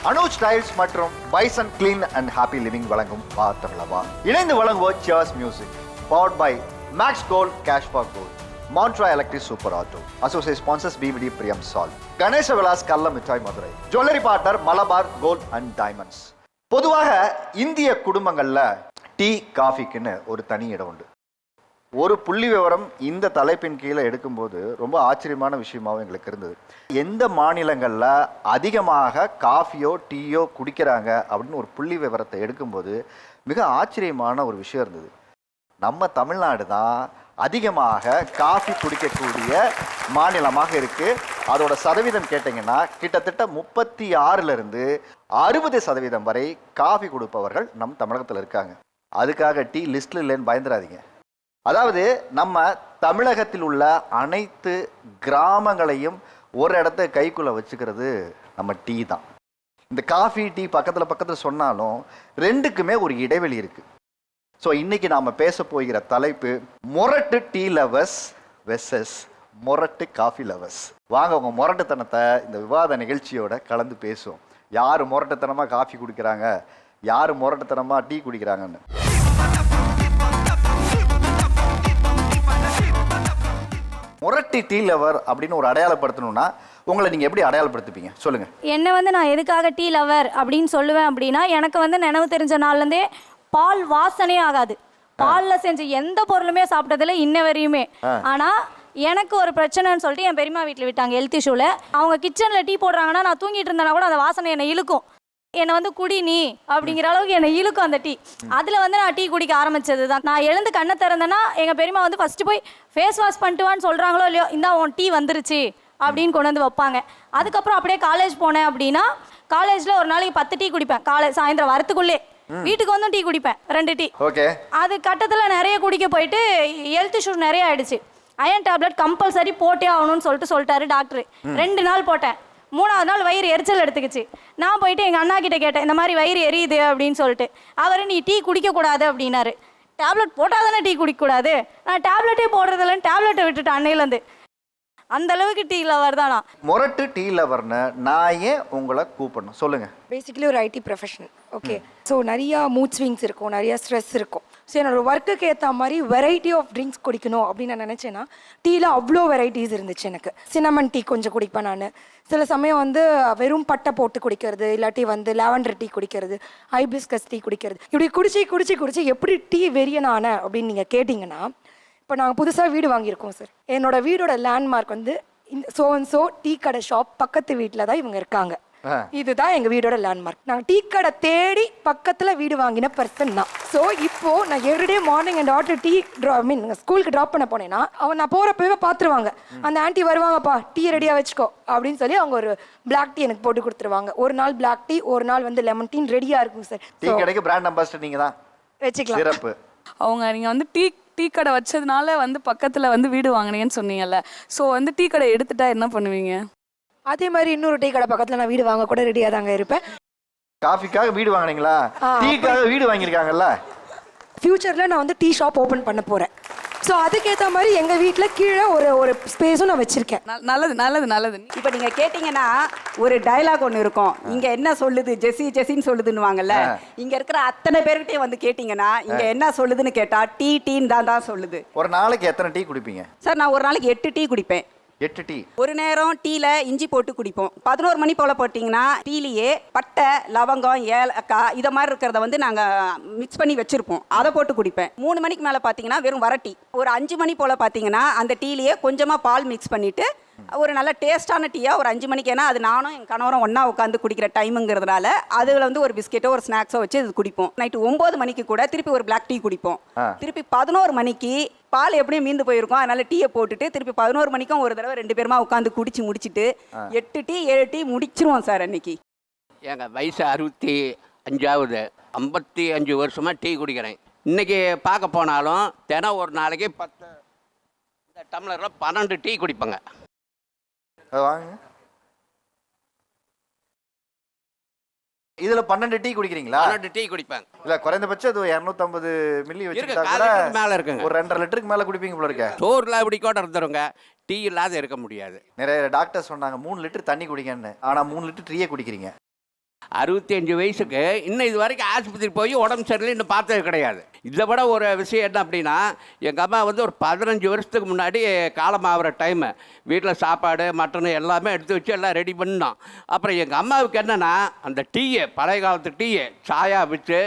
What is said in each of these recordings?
Anuj tiles மற்றும் bison clean and happy living வழங்கும் வா தமிழவா. இணைந்து வழங்குவோம் cheers music. Powered by Max Gold cash for gold, Montra electric super auto, associate sponsors PVD பிரியம் சால், கணேச விலாஸ் கல்ல மிட்டாய் Madurai, jewellery partner Malabar gold and diamonds. பொதுவாக இந்திய குடும்பங்கள்ல டீ காஃபிக்குன்னு ஒரு தனி இடம் உண்டு. ஒரு புள்ளி விவரம் இந்த தலைப்பின் கீழே எடுக்கும்போது ரொம்ப ஆச்சரியமான விஷயமாகவும் எங்களுக்கு இருந்தது. எந்த மாநிலங்களில் அதிகமாக காஃபியோ டீயோ குடிக்கிறாங்க அப்படின்னு ஒரு புள்ளி விவரத்தை எடுக்கும்போது மிக ஆச்சரியமான ஒரு விஷயம் இருந்தது. நம்ம தமிழ்நாடு தான் அதிகமாக காஃபி குடிக்கக்கூடிய மாநிலமாக இருக்குது. அதோட சதவீதம் கேட்டிங்கன்னா கிட்டத்தட்ட 36லிருந்து 60% வரை காஃபி கொடுப்பவர்கள் நம் தமிழகத்தில் இருக்காங்க. அதுக்காக டீ லிஸ்ட்டில் இல்லைன்னு பயந்துடாதீங்க. அதாவது நம்ம தமிழகத்தில் உள்ள அனைத்து கிராமங்களையும் ஒரு இடத்த கைக்குள்ளே வச்சுக்கிறது நம்ம டீ தான். இந்த காஃபி டீ பக்கத்தில் சொன்னாலும் ரெண்டுக்குமே ஒரு இடைவெளி இருக்குது. ஸோ இன்றைக்கி நாம் பேச போகிற தலைப்பு மொரட்டு டீ லவர்ஸ் வெர்சஸ் மொரட்டு காஃபி லவர்ஸ். வாங்க உங்கள் மொரட்டுத்தனத்தை இந்த விவாத நிகழ்ச்சியோட கலந்து பேசுவோம். யார் மொரட்டுத்தனமாக காஃபி குடிக்கிறாங்க, யார் மொரட்டுத்தனமாக டீ குடிக்கிறாங்கன்னு. மொரட்டு டீ லவர் அப்படின்னு ஒரு அடையாளப்படுத்தணும்னா உங்களை நீங்கள் எப்படி அடையாளப்படுத்திப்பீங்க சொல்லுங்கள். என்னை நான் எதுக்காக டீ லவர் அப்படின்னு சொல்லுவேன் அப்படின்னா, எனக்கு நினைவு தெரிஞ்ச நாள்லேருந்தே பால் வாசனையே ஆகாது. பாலில் செஞ்ச எந்த பொருளுமே சாப்பிட்டதில்ல இன்ன வரையுமே. ஆனால் எனக்கு ஒரு பிரச்சனைன்னு சொல்லிட்டு என் பெரியம்மா வீட்டில் விட்டாங்க ஹெல்த் இஷ்யூவில். அவங்க கிச்சனில் டீ போடுறாங்கன்னா நான் தூங்கிட்டு இருந்தேன்னா கூட அந்த வாசனை என்னை இழுக்கும். என்னை குடி நீ அப்படிங்கிற அளவுக்கு என்னை இழுக்கும் அந்த டீ. அதில் நான் டீ குடிக்க ஆரம்பித்தது தான். நான் எழுந்து கண்ணை திறந்தேன்னா எங்கள் பெரியம்மா ஃபஸ்ட்டு போய் ஃபேஸ் வாஷ் பண்ணிட்டுவான்னு சொல்கிறாங்களோ இல்லையோ, இந்தா உன் டீ வந்துருச்சு அப்படின்னு கொண்டு வந்து வைப்பாங்க. அதுக்கப்புறம் அப்படியே காலேஜ் போனேன் அப்படின்னா காலேஜில் ஒரு நாளைக்கு 10 டீ குடிப்பேன். சாயந்தரம் வரத்துக்குள்ளே வீட்டுக்கு டீ குடிப்பேன் 2 டீ. ஓகே. அது கட்டத்தில் நிறைய குடிக்க போயிட்டு ஹெல்த் இஷ்யூ நிறைய ஆயிடுச்சு. அயன் டேப்லெட் கம்பல்சரி போட்டே ஆகணும்னு சொல்லிட்டாரு டாக்டர். 2 நாள் போட்டேன். 3ஆவது நாள் வயிறு எரிச்சல் எடுத்துக்கிச்சு. நான் போயிட்டு எங்கள் அண்ணா கிட்ட கேட்டேன், இந்த மாதிரி வயிறு எரியுது அப்படின்னு சொல்லிட்டு. அவர் நீ டீ குடிக்கக்கூடாது அப்படின்னாரு. டேப்லெட் போட்டால் தானே டீ குடிக்கக்கூடாது. நான் டேப்லெட்டே போடுறதில்லன்னு டேப்லெட்டை விட்டுட்டு அன்னையிலேருந்து. அந்த அளவுக்கு டீ லவர் தான் நான். மொரட்டு டீ லவர்னு நான் ஏன் உங்களை கூப்பிடணும் சொல்லுங்க. பேசிக்கலி ஒரு ஐடி ப்ரொஃபஷனல். ஓகே. ஸோ நிறையா மூட் ஸ்விங்ஸ் இருக்கும், நிறையா ஸ்ட்ரெஸ் இருக்கும். ஸோ என்னோட ஒர்க்குக்கு ஏற்ற மாதிரி வெரைட்டி ஆஃப் ட்ரிங்க்ஸ் குடிக்கணும் அப்படின்னு நான் நினச்சேன்னா டீயில் அவ்வளோ வெரைட்டிஸ் இருந்துச்சு எனக்கு. சின்னமன் டீ கொஞ்சம் குடிப்பேன் நான். சில சமயம் வெறும் பட்டை போட்டு குடிக்கிறது, இல்லாட்டி லாவெண்டர் டீ குடிக்கிறது, ஹைபிஸ்கஸ் டீ குடிக்கிறது. இப்படி குடிச்சு எப்படி டீ வெறியனான அப்படின்னு நீங்கள் கேட்டிங்கன்னா, இப்போ நாங்கள் புதுசாக வீடு வாங்கியிருக்கோம் சார். என்னோட வீடோட லேண்ட்மார்க் இந்த சோ டீ கடை ஷாப் பக்கத்து வீட்டில் தான் இவங்க இருக்காங்க. இதுதான் எங்கள் வீடோட லேண்ட்மார்க். நாங்கள் டீ கடை தேடி பக்கத்தில் வீடு வாங்கின பர்சன் தான். ஸோ இப்போது நான் எவ்ரிடே மார்னிங் என் டாக்டர் டீ ஸ்கூலுக்கு ட்ராப் பண்ண போனேன்னா நான் போகிறப்பவே பார்த்துருவாங்க. அந்த ஆன்ட்டி வருவாங்கப்பா டீ ரெடியாக வச்சுக்கோ அப்படின்னு சொல்லி அவங்க ஒரு பிளாக் டீ எனக்கு போட்டு கொடுத்துருவாங்க. ஒரு நாள் பிளாக் டீ, ஒரு நாள் லெமன் டீ ரெடியாக இருக்கும் சார். டீ கடைக்கு பிராண்ட் அம்பாசிடர் நீங்கள் தான் வச்சுக்கலாம். சிறப்பு. அவங்க நீங்கள் டீ கடை வச்சதுனால பக்கத்தில் வீடு வாங்கினீங்கன்னு சொன்னீங்கல்ல. ஸோ டீ கடை எடுத்துட்டா என்ன பண்ணுவீங்க? அதே மாதிரி இன்னொரு டீ கடை பக்கத்தில் நான் வீடு வாங்க கூட ரெடியாக தாங்க இருப்பேன். காஃபிக்காக வீடு வாங்கினீங்களா? டீக்காக வீடு வாங்கியிருக்காங்கல்ல. ஃபியூச்சரில் நான் டீ ஷாப் ஓப்பன் பண்ண போகிறேன். ஸோ அதுக்கேற்ற மாதிரி எங்கள் வீட்டில் கீழே ஒரு ஸ்பேஸும் நான் வச்சுருக்கேன். நல்லது. இப்போ நீங்கள் கேட்டிங்கன்னா ஒரு டயலாக் ஒன்று இருக்கும். இங்கே என்ன சொல்லுது ஜெஸின்னு சொல்லுதுன்னு வாங்கல்ல. இங்கே இருக்கிற அத்தனை பேர்கிட்டையும் கேட்டிங்கன்னா இங்கே என்ன சொல்லுதுன்னு கேட்டால் டீன்னு தான் சொல்லுது. ஒரு நாளைக்கு எத்தனை டீ குடிப்பீங்க? சார் நான் ஒரு நாளைக்கு 8 டீ குடிப்பேன். 8 டீ. ஒரு நேரம் டீல இஞ்சி போட்டு குடிப்போம். 11 மணி போல போட்டிங்கன்னா டீலையே பட்டை, லவங்கம், ஏலக்காய் இதை மாதிரி இருக்கிறத நாங்கள் மிக்ஸ் பண்ணி வச்சுருப்போம். அதை போட்டு குடிப்பேன். 3 மணிக்கு மேலே பார்த்தீங்கன்னா வெறும் வரட்டி. ஒரு 5 மணி போல் பார்த்தீங்கன்னா அந்த டீலையே கொஞ்சமாக பால் மிக்ஸ் பண்ணிவிட்டு ஒரு நல்ல டேஸ்டான டீயாக ஒரு 5 மணிக்கு, ஏன்னா அது நானும் என் கணவரும் ஒன்றா உட்காந்து குடிக்கிற டைமுங்கிறதுனால அதில் ஒரு பிஸ்கெட்டோ ஒரு ஸ்நாக்ஸோ வச்சு இது குடிப்போம். நைட்டு 9 மணிக்கு கூட திருப்பி ஒரு பிளாக் டீ குடிப்போம். திருப்பி 11 மணிக்கு பால் எப்படியும் மீந்து போயிருக்கும், அதனால டீயை போட்டுட்டு திருப்பி 11 மணிக்கும் ஒரு தடவை 2 பேருமா உட்காந்து குடிச்சு முடிச்சுட்டு 8 டீ 7 டீ முடிச்சிருவோம் சார் அன்னைக்கு. எங்கள் வயசு 65ஆவது, 55 வருஷமாக டீ குடிக்கிறேன். இன்றைக்கி பார்க்க போனாலும் தினம் ஒரு நாளைக்கு 10 இந்த டம்ளரில் 12 டீ குடிப்பேங்க. வாங்க. இதுல 12 டீ குடிக்கிறீங்களா? 12 டீ குடிப்பேன். இல்ல குறைந்தபட்சம் அது 250 மில்லி வச்சிருக்கா கூட மேல இருக்குங்க. ஒரு 2.5 லிட்டருக்கு மேல குடிப்பீங்க போல இருக்க. சோறுல அப்படி கூட இருந்துருங்க, டீ இல்லாத இருக்க முடியாது. நிறைய டாக்டர் சொன்னாங்க 3 லிட்டர் தண்ணி குடிங்கன்னு. ஆனா 3 லிட்டர் டீயே குடிக்கிறீங்க. 65 வயசுக்கு இன்னும் இது வரைக்கும் ஆஸ்பத்திரி போய் உடம்பு சரியில்லை இன்னும் பார்த்தது கிடையாது. இதை விட ஒரு விஷயம் என்ன அப்படின்னா, எங்கள் அம்மா வந்து ஒரு 15 வருஷத்துக்கு முன்னாடி காலமாகிற டைமு வீட்டில் சாப்பாடு மட்டன் எல்லாமே எடுத்து வச்சு எல்லாம் ரெடி பண்ணோம். அப்புறம் எங்கள் அம்மாவுக்கு என்னென்னா, அந்த டீயை பழைய காலத்து டீயை சாயா வச்சு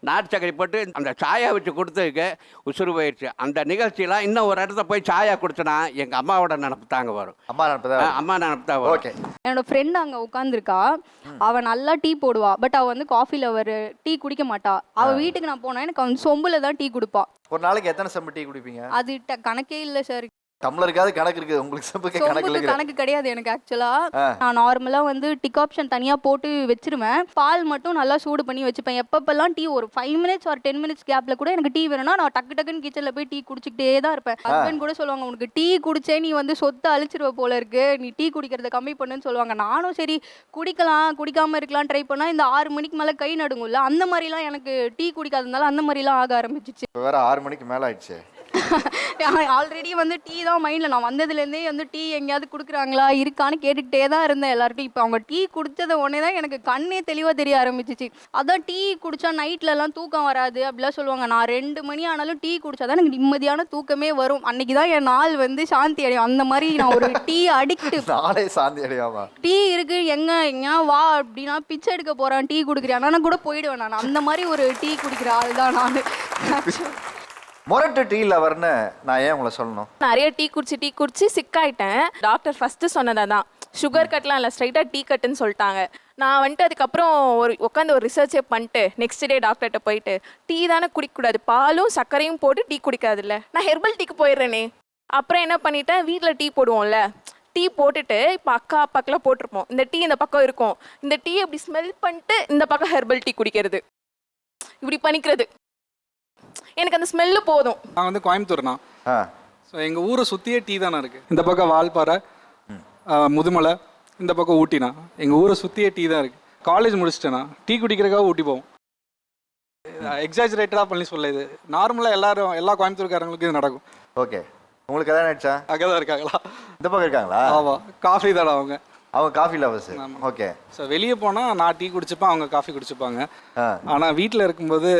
நாட்டு சக்கரை போட்டு அந்த சாயா வச்சு கொடுத்ததுக்கு உசுறு போயிடுச்சு. அந்த நிகழ்ச்சியெலாம் இன்னும் ஒரு இடத்துல போய் சாயா குடிச்சோன்னா எங்கள் அம்மாவோட நினப்பு தாங்க வரும். அம்மா நினைப்பதா? அம்மா நினப்பு தான் வரும். ஓகே. என்னோட ஃப்ரெண்ட் அங்கே உட்காந்துருக்கா. அவள் நல்லா டீ போடுவா. பட் அவள் வந்து காஃபியில் ஒரு டீ குடிக்க மாட்டா. அவள் வீட்டுக்கு நான் போனால் எனக்கு வந்து சொம்பில் தான் டீ கொடுப்பா. ஒரு நாளைக்கு எத்தனை செம்பு டீ குடிப்பீங்க? அது கணக்கே இல்லை சார். டம்ளருக்காவது கணக்கு இருக்குது, உங்களுக்கு செம்புக்கு கணக்கு இல்லை. கணக்கு கிடையாது எனக்கு ஆக்சுவலாக. நான் நார்மலாக வந்து டிக் ஆப்ஷன் தனியாக போட்டு வச்சிருவேன். பால் மட்டும் நல்லா சூடு பண்ணி வச்சுப்பேன். எப்பப்பெல்லாம் டீ ஒரு 5 மினிட்ஸ் ஒரு 10 மினிட்ஸ் கேப்பில் கூட எனக்கு டீ வேணும்னா நான் டக்குன்னு கிச்சனில் போய் டீ குடிச்சிக்கிட்டே தான் இருப்பேன். ஹஸ்பண்ட் கூட சொல்லுவாங்க, உனக்கு டீ குடிச்சே நீ வந்து சொத்தை அழிச்சிருவ போல இருக்கு, நீ டீ குடிக்கிறத கம்மி பண்ணுன்னு சொல்லுவாங்க. நானும் சரி குடிக்காமல் இருக்கலாம் ட்ரை பண்ணால் இந்த 6 மணிக்கு மேலே கை நடுங்கும்ல, அந்த மாதிரிலாம் எனக்கு டீ குடிக்காததுனால அந்த மாதிரிலாம் ஆக ஆரம்பிச்சிச்சு. வேற 6 மணிக்கு மேலே ஆயிடுச்சு. ஆல்ரெடி வந்து டீ தான் மைண்டில். நான் வந்ததுலேருந்தே வந்து டீ எங்கேயாவது கொடுக்குறாங்களா இருக்கான்னு கேட்டுக்கிட்டே தான் இருந்தேன் எல்லார்ட்டையும். இப்போ அவங்க டீ குடித்தத உடனே தான் எனக்கு கண்ணே தெளிவாக தெரிய ஆரம்பிச்சிச்சு. அதான் டீ குடித்தா நைட்லலாம் தூக்கம் வராது அப்படிலாம் சொல்லுவாங்க. நான் 2 மணி ஆனாலும் டீ குடித்தா தான் எனக்கு நிம்மதியான தூக்கமே வரும். அன்னைக்கு தான் என் நாள் வந்து சாந்தி அடையும். அந்த மாதிரி நான் ஒரு டீ அடிக்ட். நாளே சாந்தி அடையாமா? டீ இருக்கு எங்க வா அப்படின்னா பிச்சை எடுக்க போகிறான் டீ குடிக்கிறேன் நான் கூட போயிடுவேன். நான் அந்த மாதிரி ஒரு டீ குடிக்கிற ஆள் தான் நான். மொரட்டு டீ லவர்னு நான் ஏன் உங்களை சொல்லணும்? நிறைய டீ குடிச்சு சிக்காயிட்டேன். டாக்டர் ஃபர்ஸ்ட் சொன்னதை தான், சுகர் கட்லாம் இல்லை, ஸ்ட்ரைட்டாக டீ கட்டுன்னு சொல்லிட்டாங்க. நான் வந்துட்டு அதுக்கப்புறம் உட்காந்து ஒரு ரிசர்ச்சே பண்ணிட்டு நெக்ஸ்ட் டே டாக்டர்கிட்ட போயிட்டு, டீ தானே குடிக்கக்கூடாது, பாலும் சர்க்கரையும் போட்டு டீ குடிக்காதுல்ல, நான் ஹெர்பல் டீக்கு போயிடுறேனே. அப்புறம் என்ன பண்ணிட்டேன், வீட்டில் டீ போடுவோம்ல, டீ போட்டுட்டு இப்போ அப்பாக்கெல்லாம் போட்டிருப்போம், இந்த டீ இந்த பக்கம் இருக்கும், இந்த டீ அப்படி ஸ்மெல் பண்ணிட்டு இந்த பக்கம் ஹெர்பல் டீ குடிக்கிறது, இப்படி பண்ணிக்கிறது. எனக்கு அந்த ஸ்மெல்லு போதும். நான் வந்து கோயம்புத்தூர்னா, ஸோ எங்கள் ஊரை சுற்றியே டீ தானே இருக்குது. இந்த பக்கம் வால்பாறை, முதுமலை, இந்த பக்கம் ஊட்டினா, எங்கள் ஊரை சுற்றியே டீ தான் இருக்குது. காலேஜ் முடிச்சிட்டேன்னா டீ குடிக்கிறதுக்காக ஊட்டி போவோம். எக்ஸாஜரேட்டடாக பண்ணி சொல்ல, இது நார்மலாக எல்லா கோயம்புத்தூர்காரங்களுக்கும் இது நடக்கும். ஓகே, உங்களுக்கு எதாவது நினச்சா? அங்கே தான் இருக்காங்களா? இந்த பக்கம் இருக்காங்களா? ஆமாம், காஃபி தானே அவங்க காஃபி லவர்ஸ். ஓகே. ஸோ வெளியே போனால் நான் டீ குடிச்சுப்பேன், அவங்க காஃபி குடிச்சுப்பாங்க. ஆனால் வீட்டில் இருக்கும்போது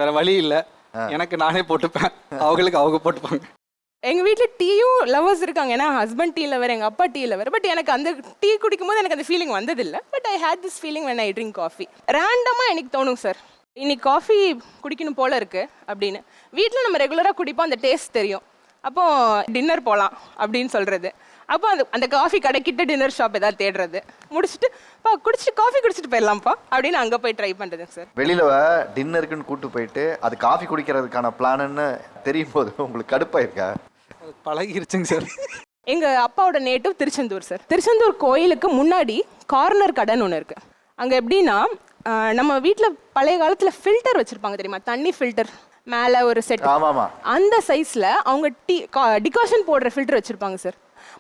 வேற வழி இல்லை, எனக்கு நானே போட்டுப்பேன், அவங்களுக்கு அவங்க போட்டுப்பாங்க. எங்கள் வீட்டில் டீயும் லவர்ஸ் இருக்காங்க. ஏன்னா ஹஸ்பண்ட் டீ லவர், எங்கள் அப்பா டீ லவர். பட் எனக்கு அந்த டீ குடிக்கும்போது எனக்கு அந்த ஃபீலிங் வந்ததில்லை. But I hate this feeling when I drink coffee. ரேண்டமாக எனக்கு தோணும், சார் இன்னைக்கு காஃபி குடிக்கணும் போல இருக்கு அப்படின்னு. வீட்டில் நம்ம ரெகுலராக குடிப்போம், அந்த டேஸ்ட் தெரியும். அப்போ டின்னர் போகலாம் அப்படின்னு சொல்கிறது. அப்போ அந்த காஃபி கடைக்கிட்ட டின்னர் ஷாப் ஏதாவது தேடுறது, முடிச்சுட்டு குடிச்சிட்டு காஃபி குடிச்சிட்டு போயிடலாம்ப்பா அப்படின்னு அங்கே போய் ட்ரை பண்ணுறதுங்க சார். வெளியில் டின்னருக்குன்னு கூப்பிட்டு போயிட்டு அது காஃபி குடிக்கிறதுக்கான பிளான்னு தெரியும் போது உங்களுக்கு கடுப்பாயிருக்கா? பழகிருச்சுங்க சார். எங்கள் அப்பாவோட நேட்டிவ் திருச்செந்தூர் சார். திருச்செந்தூர் கோயிலுக்கு முன்னாடி கார்னர் கடைன்னு ஒன்று இருக்குது. அங்கே எப்படின்னா, நம்ம வீட்டில் பழைய காலத்தில் ஃபில்டர் வச்சுருப்பாங்க தெரியுமா, தண்ணி ஃபில்டர் மேலே ஒரு செட், அந்த சைஸில் அவங்க டிகாஷன் போடுற ஃபில்டர் வச்சுருப்பாங்க சார்.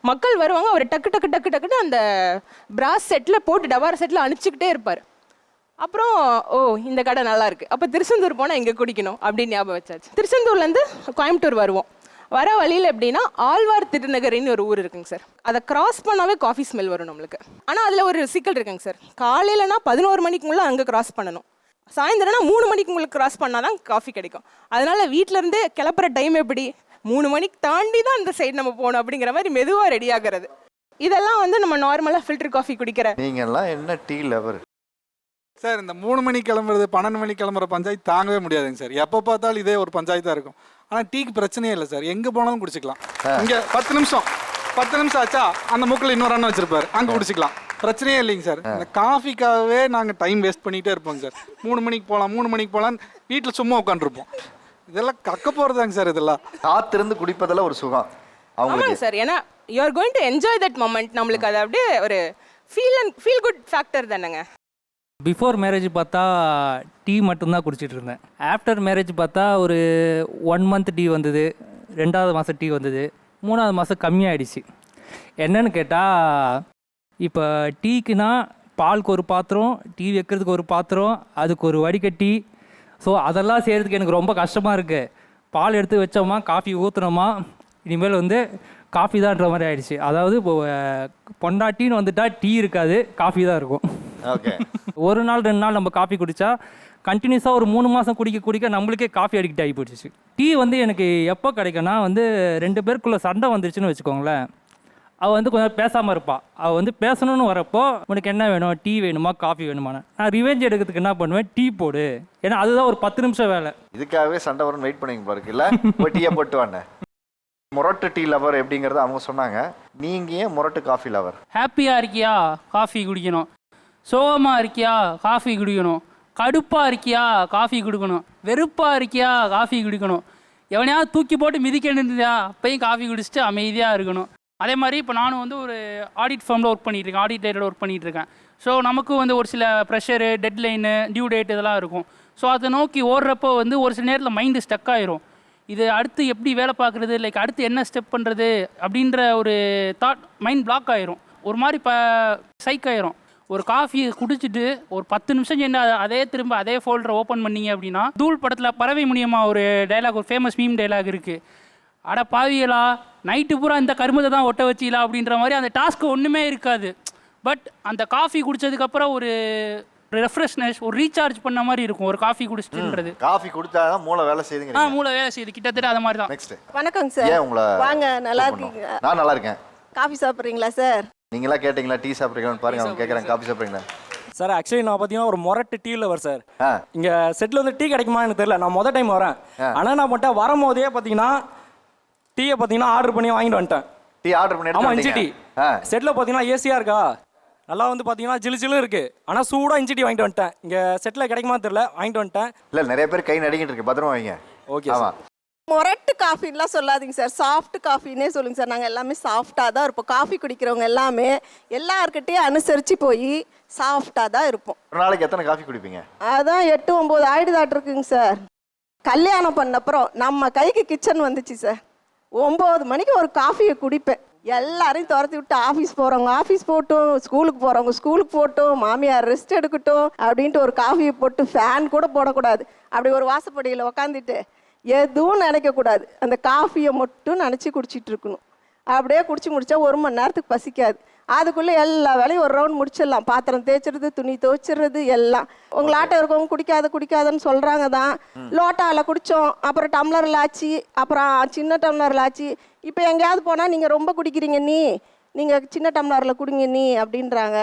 மக்கள் வருவாங்க, அவர் டக்குன்னு அந்த பிராஸ் செட்டில் போட்டு டபார செட்டில் அனுப்பிச்சிக்கிட்டே இருப்பார். அப்புறம் இந்த கடை நல்லா இருக்குது, அப்போ திருச்செந்தூர் போனால் இங்கே குடிக்கணும் அப்படின்னு ஞாபகம் வச்சாச்சு. திருச்செந்தூர்லேருந்து கோயம்புத்தூர் வருவோம். வர வழியில் எப்படின்னா ஆழ்வார் திருநகரின்னு ஒரு ஊர் இருக்குங்க சார். அதை கிராஸ் பண்ணாவே காஃபி ஸ்மெல் வரும் நம்மளுக்கு. ஆனால் அதில் ஒரு சிக்கல் இருக்குங்க சார். காலையிலனா 11 மணிக்குள்ளே அங்கே கிராஸ் பண்ணணும், சாயந்தரம்னா 3 மணிக்கு உங்களுக்கு கிராஸ் பண்ணால் தான் காஃபி கிடைக்கும். அதனால வீட்டிலேருந்தே கிளப்புற டைம் எப்படி 3 மணிக்கு தாண்டி தான் அந்த சைடு நம்ம போகணும் அப்படிங்கிற மாதிரி மெதுவாக ரெடி ஆகிறது. இதெல்லாம் வந்து நம்ம நார்மலாக ஃபில்டர் காஃபி குடிக்கிற. நீங்கள்லாம் என்ன டீ லவர் சார்? இந்த 3 மணிக்கு கிளம்புறது 12 மணிக்கு கிளம்புற பஞ்சாயத்து தாங்கவே முடியாதுங்க சார். எப்போ பார்த்தாலும் இதே ஒரு பஞ்சாயத்தாக இருக்கும். ஆனால் டீக்கு பிரச்சனையே இல்லை சார், எங்கே போனாலும் குடிச்சிக்கலாம். இங்கே 10 நிமிஷம் ஆச்சா அந்த மூக்கில் இன்னொரு அண்ணன் வச்சிருப்பாரு, அங்கே குடிச்சிக்கலாம், பிரச்சனையே இல்லைங்க சார். இந்த காஃபிக்காகவே நாங்கள் டைம் வேஸ்ட் பண்ணிகிட்டே இருப்போங்க சார். 3 மணிக்கு போகலான்னு வீட்டில் சும்மா உட்காந்துருப்போம். இதெல்லாம் கக்க போகிறதாங்க சார். இதெல்லாம் காத்திருந்து குடிப்பதெல்லாம் ஒரு சுகம் ஆமாங்க சார். ஏன்னா you are going to enjoy that moment. நம்மளுக்கு அது அப்படியே ஒரு ஃபீல் குட் ஃபேக்டர் தானேங்க. பிஃபோர் மேரேஜ் பார்த்தா டீ மட்டும்தான் குடிச்சிட்டு இருந்தேன். ஆஃப்டர் மேரேஜ் பார்த்தா ஒரு 1 மந்த் டீ வந்தது, 2வது மாதம் டீ வந்தது, 3வது மாதம் கம்மியாயிடுச்சு. என்னன்னு கேட்டால், இப்போ டீக்குனா பாலுக்கு ஒரு பாத்திரம், டீ வைக்கிறதுக்கு ஒரு பாத்திரம், அதுக்கு ஒரு வடிகட்டி, ஸோ அதெல்லாம் செய்கிறதுக்கு எனக்கு ரொம்ப கஷ்டமாக இருக்குது. பால் எடுத்து வச்சோமா, காஃபி ஊற்றுனோமா, இனிமேல் வந்து காஃபி தான்ன்ற மாதிரி ஆயிடுச்சு. அதாவது இப்போ பொண்டாட்டின்னு வந்துட்டால் டீ இருக்காது, காஃபி தான் இருக்கும். ஓகே. ஒரு நாள் 2 நாள் நம்ம காஃபி குடித்தா கண்டினியூஸாக ஒரு 3 மாதம் குடிக்க நம்மளுக்கே காஃபி அடிக்ட் ஆகி போயிடுச்சு. டீ வந்து எனக்கு எப்போ கிடைக்கும்னா வந்து 2 பேருக்குள்ளே சண்டை வந்துருச்சுன்னு வச்சுக்கோங்களேன், அவள் வந்து கொஞ்சம் பேசாமல் இருப்பாள். அவள் வந்து பேசணும்னு வரப்போ உனக்கு என்ன வேணும், டீ வேணுமா காஃபி வேணுமான்னு, நான் ரிவெஞ்ச் எடுக்கிறதுக்கு என்ன பண்ணுவேன், டீ போடு. ஏன்னா அதுதான் ஒரு 10 நிமிஷம் வேலை. இதுக்காகவே சண்டை வரும்னு வெயிட் பண்ணிங்க போல இருக்குல்ல. போய் டீயை போட்டு வாங்க. முரட்டு டீ லவர் எப்படிங்கிறத அவங்க சொன்னாங்க. நீங்க ஏன் முரட்டு காஃபி லவர்? ஹாப்பியாக இருக்கியா காஃபி குடிக்கணும், சோகமாக இருக்கியா காஃபி குடிக்கணும், கடுப்பாக இருக்கியா காஃபி குடிக்கணும், வெறுப்பாக இருக்கியா காஃபி குடிக்கணும், எவனையாவது தூக்கி போட்டு மிதிக்கணுயா அப்பையும் காஃபி குடிச்சிட்டு அமைதியாக இருக்கணும். அதே மாதிரி இப்போ நானும் வந்து ஒரு ஆடிட் ஃபார்மில் ஒர்க் பண்ணிகிட்ருக்கேன், ஆடிட் ரிலேட்டட் ஒர்க் பண்ணிகிட்ருக்கேன். ஸோ நமக்கும் வந்து ஒரு சில ப்ரெஷரு, டெட்லைனு, டியூ டேட் இதெல்லாம் இருக்கும். ஸோ அதை நோக்கி ஓடுறப்போ வந்து ஒரு சில நேரத்தில் மைண்டு ஸ்டக் ஆயிரும். இது அடுத்து எப்படி வேலை பார்க்குறது, லைக் அடுத்து என்ன ஸ்டெப் பண்ணுறது அப்படின்ற ஒரு தாட் மைண்ட் பிளாக் ஆயிரும். ஒரு மாதிரி சைக் ஆயிரும். ஒரு காஃபியை குடிச்சிட்டு ஒரு 10 நிமிஷம் சென்று அதே திரும்ப அதே ஃபோல்டரை ஓப்பன் பண்ணீங்க அப்படின்னா, தூள் படத்தில் பறவை மூலியமாக ஒரு டைலாக், ஒரு ஃபேமஸ் மீம் டைலாக் இருக்குது, அட பாவியலா நைட்டு பூரா இந்த கருமத்தை தான் ஒட்ட வச்சிங்களா அப்படின்ற மாதிரி. அந்த டாஸ்க்கு ஒன்றுமே இருக்காது. பட் அந்த காஃபி குடித்ததுக்கப்புறம் ஒரு ரெஃப்ரெஷ்னஸ், ஒரு ரீசார்ஜ் பண்ண மாதிரி இருக்கும் ஒரு காஃபி குடிச்சிட்டுன்றது. காஃபி குடிச்சாதான் மூளை வேலை செய்யுதுங்க. மூளை வேலை செய்யுது கிட்டத்தட்ட அது மாதிரி தான். நெக்ஸ்ட். வணக்கம் சார். ஏன் உங்களை வாங்க, நல்லா இருக்கீங்க? நான் நல்லா இருக்கேன். காஃபி சாப்பிட்றீங்களா சார்? நீங்களா கேட்டிங்களா டீ சாப்பிட்றீங்களான்னு பாருங்க. அவங்க கேட்குறாங்க காஃபி சாப்பிட்றீங்களா சார். ஆக்சுவலி நான் பார்த்தீங்கன்னா ஒரு முரட்டு டீ லவர் சார். இங்கே செட்டில் வந்து டீ கிடைக்குமா எனக்கு தெரியல, நான் மொதல் டைம் வரேன். ஆனால் நான் பண்ணிட்டேன், வரும்போதே பார்த்தீங்கன்னா டீயை பார்த்தீங்கன்னா ஆர்டர் பண்ணி வாங்கிட்டு வந்துட்டேன். டீ ஆர்டர் பண்ணி? ஆமாம், இஞ்சி டீ. செட்டில் பார்த்தீங்கன்னா ஏசியாக இருக்கா, நல்லா வந்து பார்த்தீங்கன்னா ஜிலு ஜிலு இருக்கு. ஆனால் சூடாக இஞ்சி டீ வாங்கிட்டு வந்துட்டேன். இங்கே செட்டில் கிடைக்குமா தெரியல, வாங்கிட்டு வந்துட்டேன். இல்லை, நிறைய பேர் கை நடிக்கிட்டு இருக்கு, பத்திரமா வைங்க. ஓகே. ஆமாம். முரட்டு காஃபின்லாம் சொல்லாதீங்க சார், சாஃப்ட் காஃபின்னே சொல்லுங்கள் சார். நாங்கள் எல்லாமே சாஃப்டாக தான் இருப்போம். காஃபி குடிக்கிறவங்க எல்லாமே எல்லாருக்கிட்டையும் அனுசரித்து போய் சாஃப்டாக தான் இருப்போம். ஒரு நாளைக்கு எத்தனை காஃபி குடிப்பீங்க? அதான் 8-9 ஆயிடுதாட்டிருக்குங்க சார். கல்யாணம் பண்ணப்புறம் நம்ம கைக்கு கிச்சன் வந்துச்சு சார். 9 மணிக்கு ஒரு காஃபியை குடிப்பேன். எல்லாரையும் துரத்தி விட்டு ஆஃபீஸ் போகிறவங்க ஆஃபீஸ் போட்டும், ஸ்கூலுக்கு போகிறவங்க ஸ்கூலுக்கு போட்டும், மாமியார் ரெஸ்ட் எடுக்கட்டும் அப்படின்ட்டு ஒரு காஃபியை போட்டு ஃபேன் கூட போடக்கூடாது. அப்படி ஒரு வாசப்படியில் உக்காந்துட்டு எதுவும் நினைக்கக்கூடாது, அந்த காஃபியை மட்டும் நினச்சி குடிச்சிட்டு இருக்கணும். அப்படியே குடிச்சு முடிச்சா 1 மணி நேரத்துக்கு பசிக்காது. அதுக்குள்ளே எல்லா வேலையும் ஒரு ரவுண்ட் முடிச்சிடலாம். பாத்திரம் தேய்ச்சிடுறது, துணி துவைச்சிடுறது எல்லாம். உங்களாட்டம் இருக்கவங்க குடிக்காதன்னு சொல்கிறாங்க தான். லோட்டாவில் குடித்தோம், அப்புறம் டம்ளரில் ஆச்சு, அப்புறம் சின்ன டம்ளரில் ஆச்சு. இப்போ எங்கேயாவது போனால் நீங்கள் ரொம்ப குடிக்கிறீங்க நீங்கள் சின்ன டம்ளரில் குடிங்க அப்படின்றாங்க.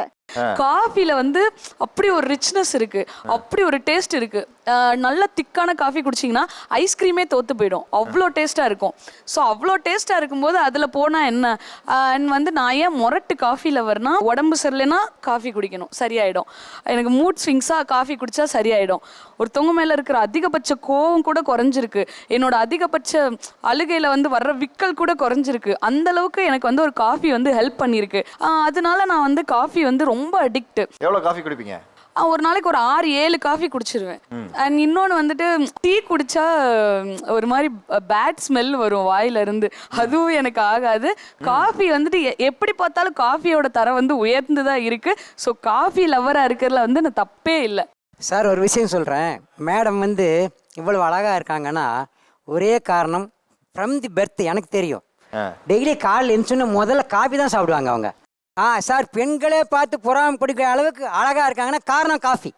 காஃபில வந்து அப்படி ஒரு ரிச்னஸ் இருக்கு, அப்படி ஒரு டேஸ்ட் இருக்கு. நல்ல திக்கான காஃபி குடிச்சிங்கன்னா ஐஸ்கிரீமே தோற்று போயிடும், அவ்வளோ டேஸ்ட்டாக இருக்கும். ஸோ அவ்வளோ டேஸ்ட்டாக இருக்கும்போது அதில் போனால் என்ன வந்து நான் ஏன் முரட்டு காஃபி லவர்னா, உடம்பு சரியில்லைன்னா காஃபி குடிக்கணும் சரியாயிடும். எனக்கு மூட் ஸ்விங்ஸாக காஃபி குடித்தா சரியாயிடும். ஒருத்தவங்க மேலே இருக்கிற அதிகபட்ச கோவம் கூட குறைஞ்சிருக்கு, என்னோட அதிகபட்ச அழுகையில் வந்து வர்ற விக்கல் கூட குறைஞ்சிருக்கு. அந்தளவுக்கு எனக்கு வந்து ஒரு காஃபி வந்து ஹெல்ப் பண்ணியிருக்கு. அதனால நான் வந்து காஃபி வந்து ரொம்ப அடிக்ட். எவ்வளோ காஃபி குடிப்பீங்க? ஒரு நாளைக்கு ஒரு 6-7 காஃபி குடிச்சிருவேன். அண்ட் இன்னொன்று வந்துட்டு டீ குடிச்சா ஒரு மாதிரி பேட் ஸ்மெல் வரும் வாயில இருந்து, அதுவும் எனக்கு ஆகாது. காஃபி வந்துட்டு எப்படி பார்த்தாலும் காஃபியோட தரம் வந்து உயர்ந்துதான் இருக்கு. ஸோ காஃபி லவராக இருக்கிறதுல வந்து நான் தப்பே இல்லை சார். ஒரு விஷயம் சொல்கிறேன், மேடம் வந்து இவ்வளவு அழகாக இருக்காங்கன்னா ஒரே காரணம், ஃப்ரம் தி பெர்த் எனக்கு தெரியும். டெய்லி காலையில் எழுந்துச்சுன்னு முதல்ல காஃபி தான் சாப்பிடுவாங்க அவங்க. சார், பெண்களே பார்த்து புறாம குடிக்கிற அளவுக்கு அழகாக இருக்காங்கன்னா காரணம் காஃபி.